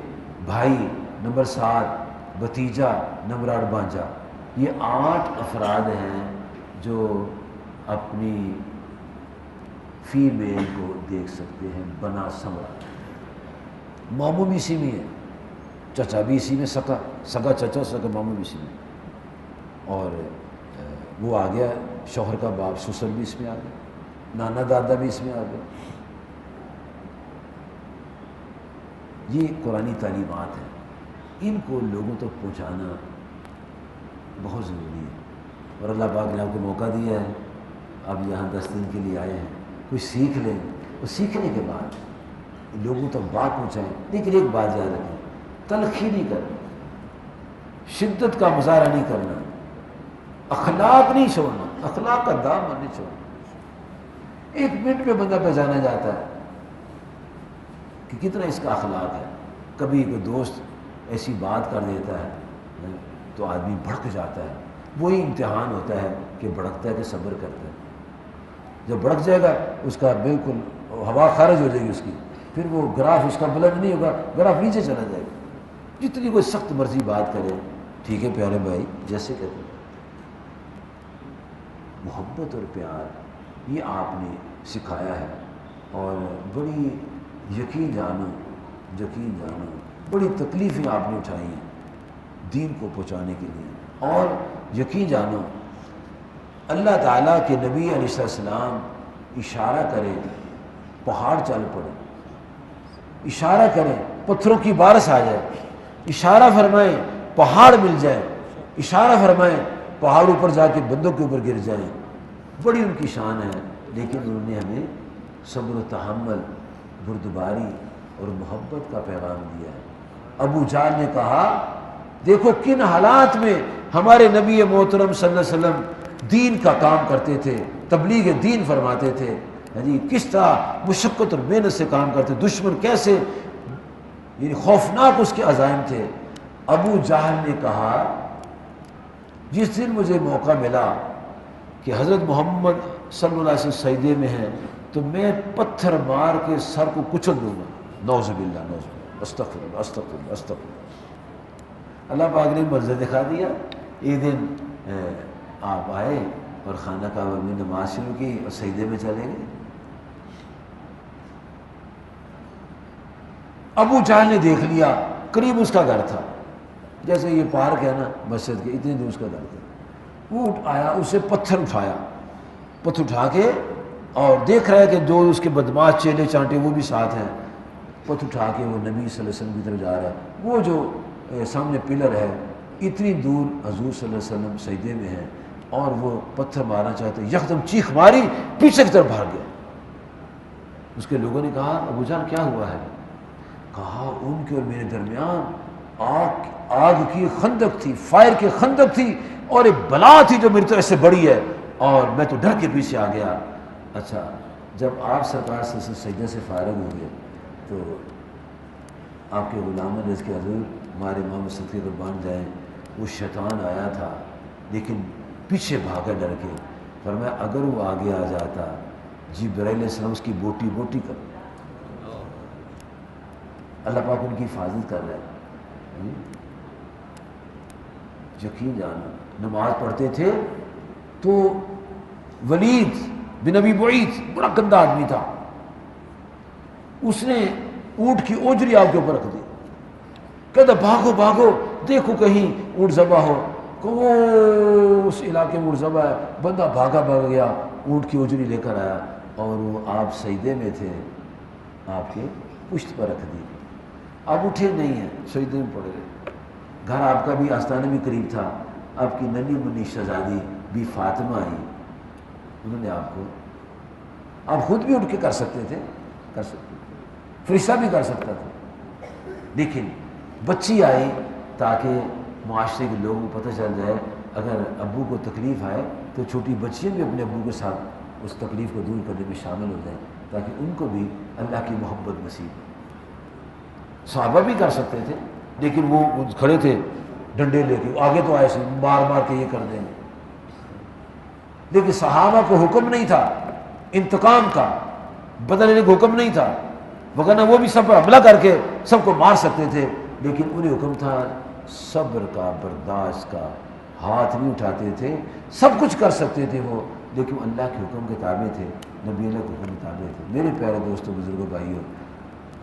بھائی, نمبر 7 بھتیجا, نمبر 8 بانجا. یہ 8 افراد ہیں جو اپنی فیمیل کو دیکھ سکتے ہیں بنا سنورا. ماموں بھی اسی میں ہے, چچا بھی اسی میں, سگا چچا سگا ماموں بھی اسی میں, اور وہ آ گیا شوہر کا باپ, سسر بھی اس میں آ گیا, نانا دادا بھی اس میں آ گیا. یہ قرآنی تعلیمات ہیں, ان کو لوگوں تک پہنچانا بہت ضروری ہے. اور اللہ پاک نے آپ کو موقع دیا ہے, آپ یہاں 10 دن کے لیے آئے ہیں, کوئی سیکھ لیں, اور سیکھنے کے بعد لوگوں تک بات پہنچائیں. لیکن ایک بات یاد رکھیں, تلخی نہیں کرنا, شدت کا مظاہرہ نہیں کرنا, اخلاق نہیں چھوڑنا, اخلاق کا دامن نہیں چھوڑنا. 1 منٹ میں بندہ پہچانا جاتا ہے کہ کتنا اس کا اخلاق ہے. کبھی کوئی دوست ایسی بات کر دیتا ہے تو آدمی بھڑک جاتا ہے. وہی امتحان ہوتا ہے کہ بھڑکتا ہے کہ صبر کرتا ہے. جب بھڑک جائے گا اس کا بالکل ہوا خارج ہو جائے گی اس کی, پھر وہ گراف اس کا بلند نہیں ہوگا, گراف نیچے چلا جائے گا. جتنی کوئی سخت مرضی بات کرے, ٹھیک ہے پیارے بھائی جیسے کہتے ہیں, محبت اور پیار یہ آپ نے سکھایا ہے. اور بڑی یقین جانو بڑی تکلیفیں آپ نے اٹھائی ہیں دین کو پہنچانے کے لیے. اور یقین جانو اللہ تعالیٰ کے نبی علیہ السلام اشارہ کریں پہاڑ چل پڑے, اشارہ کریں پتھروں کی بارش آ جائے, اشارہ فرمائیں پہاڑ مل جائے, اشارہ فرمائیں پہاڑ اوپر جا کے بندوں کے اوپر گر جائیں. بڑی ان کی شان ہے, لیکن انہوں نے ہمیں صبر و تحمل, بردباری اور محبت کا پیغام دیا ہے. ابو جہل نے کہا دیکھو کن حالات میں ہمارے نبی محترم صلی اللہ علیہ وسلم دین کا کام کرتے تھے, تبلیغ دین فرماتے تھے جی, کس طرح مشقت اور محنت سے کام کرتے, دشمن کیسے یعنی خوفناک اس کے عزائم تھے. ابو جہل نے کہا جس دن مجھے موقع ملا کہ حضرت محمد صلی اللہ علیہ وسلم سجدے میں ہیں تو میں پتھر مار کے سر کو کچل دوں گا. نعوذ باللہ, نعوذ باللہ, استغفر اللہ, استغفر اللہ, استغفر اللہ. اللہ پاک نے منظر دکھا دیا. ایک دن آپ آئے اور خانہ کعبہ میں نماز شروع کی اور سجدے میں چلے گئے. ابو جہل نے دیکھ لیا, قریب اس کا گھر تھا, جیسے یہ پارک ہے نا مسجد کے, اتنے دور اس کا گھر تھا. وہ آیا, اسے پتھر اٹھایا, پتھر اٹھا کے اور دیکھ رہا ہے کہ جو اس کے بدماش چیلے چانٹے وہ بھی ساتھ ہیں. پتھر اٹھا کے وہ نبی صلی اللہ علیہ وسلم کی طرف جا رہا ہے. وہ جو سامنے پلر ہے اتنی دور حضور صلی اللہ علیہ وسلم سجدے میں ہیں اور وہ پتھر مارنا چاہتے، یکدم چیخ ماری، پیچھے کی طرف بھاگ گیا۔ اس کے لوگوں نے کہا ابو جہل کیا ہوا ہے؟ کہا ان کے اور میرے درمیان آگ کی خندق تھی، فائر کی خندق تھی، اور ایک بلا تھی جو میری طرف سے بڑی ہے، اور میں تو ڈر کے پیچھے آ گیا۔ اچھا، جب آپ سرکار سے سجدے سے فارغ ہو گئے تو آپ کے غلام نے اس کے حضور ہمارے امام صدقے قربان جائیں، وہ شیطان آیا تھا لیکن پیچھے بھاگا ڈر کے۔ فرمایا اگر وہ آگے آ جاتا جبرائیل علیہ السلام اس کی بوٹی بوٹی کر۔ اللہ پاک ان کی حفاظت کر رہا ہے۔ یقین جانا، نماز پڑھتے تھے تو ولید بن ابی بعید بڑا گندا آدمی تھا، اس نے اونٹ کی اوجری آپ کے اوپر رکھ دی، کہتا بھاگو بھاگو دیکھو کہیں اونٹ ذبح ہو، کہ اس علاقے میں اونٹ ذبح ہے۔ بندہ بھاگا بھاگ گیا، اونٹ کی اوجری لے کر آیا، اور وہ آپ سجدے میں تھے، آپ کے پشت پر رکھ دی۔ آپ اٹھے نہیں ہیں، سجدے میں پڑ گئے۔ گھر آپ کا بھی آستانے بھی قریب تھا، آپ کی ننھی منی شہزادی بی فاطمہ آئی، انہوں نے آپ کو، آپ خود بھی اٹھ کے کر سکتے تھے، کر سکتے تھے، فرشتہ بھی کر سکتا تھا، لیکن بچی آئی تاکہ معاشرے کے لوگوں کو پتہ چل جائے اگر ابو کو تکلیف آئے تو چھوٹی بچیاں بھی اپنے ابو کے ساتھ اس تکلیف کو دور کرنے میں شامل ہو جائیں، تاکہ ان کو بھی اللہ کی محبت نصیب ہو۔ صحابہ بھی کر سکتے تھے لیکن وہ کھڑے تھے ڈنڈے لے کے، آگے تو آئے سے مار مار کے یہ کر دیں گے، لیکن صحابہ کو حکم نہیں تھا انتقام کا، بدلہ لینے کا حکم نہیں تھا، وگرنہ وہ بھی سب پر حملہ کر کے سب کو مار سکتے تھے، لیکن انہیں حکم تھا صبر کا، برداشت کا، ہاتھ نہیں اٹھاتے تھے، سب کچھ کر سکتے تھے وہ، لیکن اللہ کے حکم کے تابع تھے، نبی اللہ کے حکم کے تابع تھے۔ میرے پیارے دوستوں، بزرگوں، بھائیوں،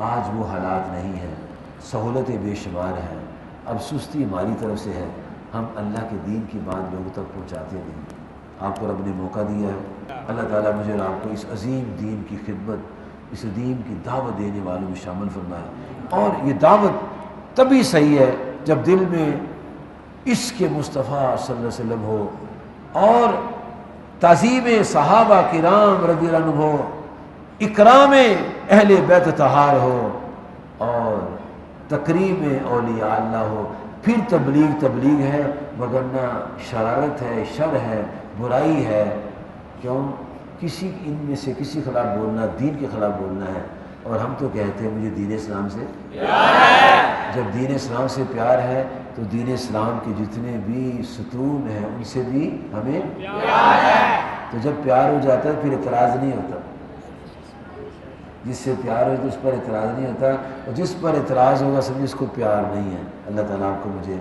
آج وہ حالات نہیں ہیں، سہولتیں بے شمار ہیں، اب سستی ہماری طرف سے ہے، ہم اللہ کے دین کی بات لوگوں تک پہنچاتے نہیں۔ آپ کو رب نے موقع دیا ہے، اللہ تعالیٰ مجھے اور آپ کو اس عظیم دین کی خدمت، اس دین کی دعوت دینے والوں میں شامل فرمائے، اور یہ دعوت تبھی صحیح ہے جب دل میں عشق مصطفیٰ صلی اللہ علیہ وسلم ہو، اور تعظیم صحابہ کرام رضی اللہ عنہم ہو، اکرام اہل بیت طہار ہو، اور تکریم اولیاء اللہ ہو، پھر تبلیغ ہے، وگرنہ شرارت ہے، شر ہے، برائی ہے۔ کیوں؟ کسی ان میں سے کسی خلاف بولنا دین کے خلاف بولنا ہے، اور ہم تو کہتے ہیں مجھے دین اسلام سے پیار ہے۔ جب دین اسلام سے پیار ہے تو دین اسلام کے جتنے بھی ستون ہیں ان سے بھی ہمیں پیار ہے، تو جب پیار ہو جاتا ہے پھر اعتراض نہیں ہوتا، جس سے پیار ہو تو اس پر اعتراض نہیں ہوتا، اور جس پر اعتراض ہوگا سمجھے اس کو پیار نہیں ہے۔ اللہ تعالیٰ آپ کو مجھے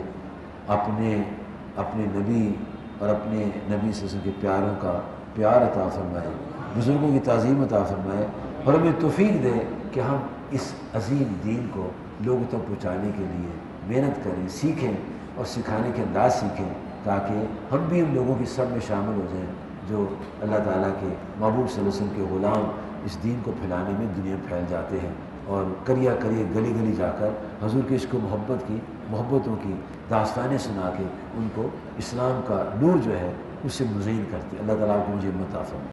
اپنے نبی اور اپنے نبی صلی اللہ علیہ وسلم کے پیاروں کا پیار عطا فرمائے، بزرگوں کی تعظیم عطا فرمائے، اور ہمیں توفیق دے کہ ہم اس عظیم دین کو لوگوں تک پہنچانے کے لیے محنت کریں، سیکھیں، اور سکھانے کے انداز سیکھیں، تاکہ ہم بھی ان لوگوں کی سب میں شامل ہو جائیں جو اللہ تعالیٰ کے محبوب صلی اللہ علیہ وسلم کے غلام اس دین کو پھیلانے میں دنیا پھیل جاتے ہیں، اور کریہ گلی گلی جا کر حضور کے عشق و محبتوں کی داستانیں سنا کے ان کو اسلام کا نور جو ہے اس سے مزین کرتے ہیں۔ اللہ تعالیٰ کو مجھے ہمت عطا فرمائے۔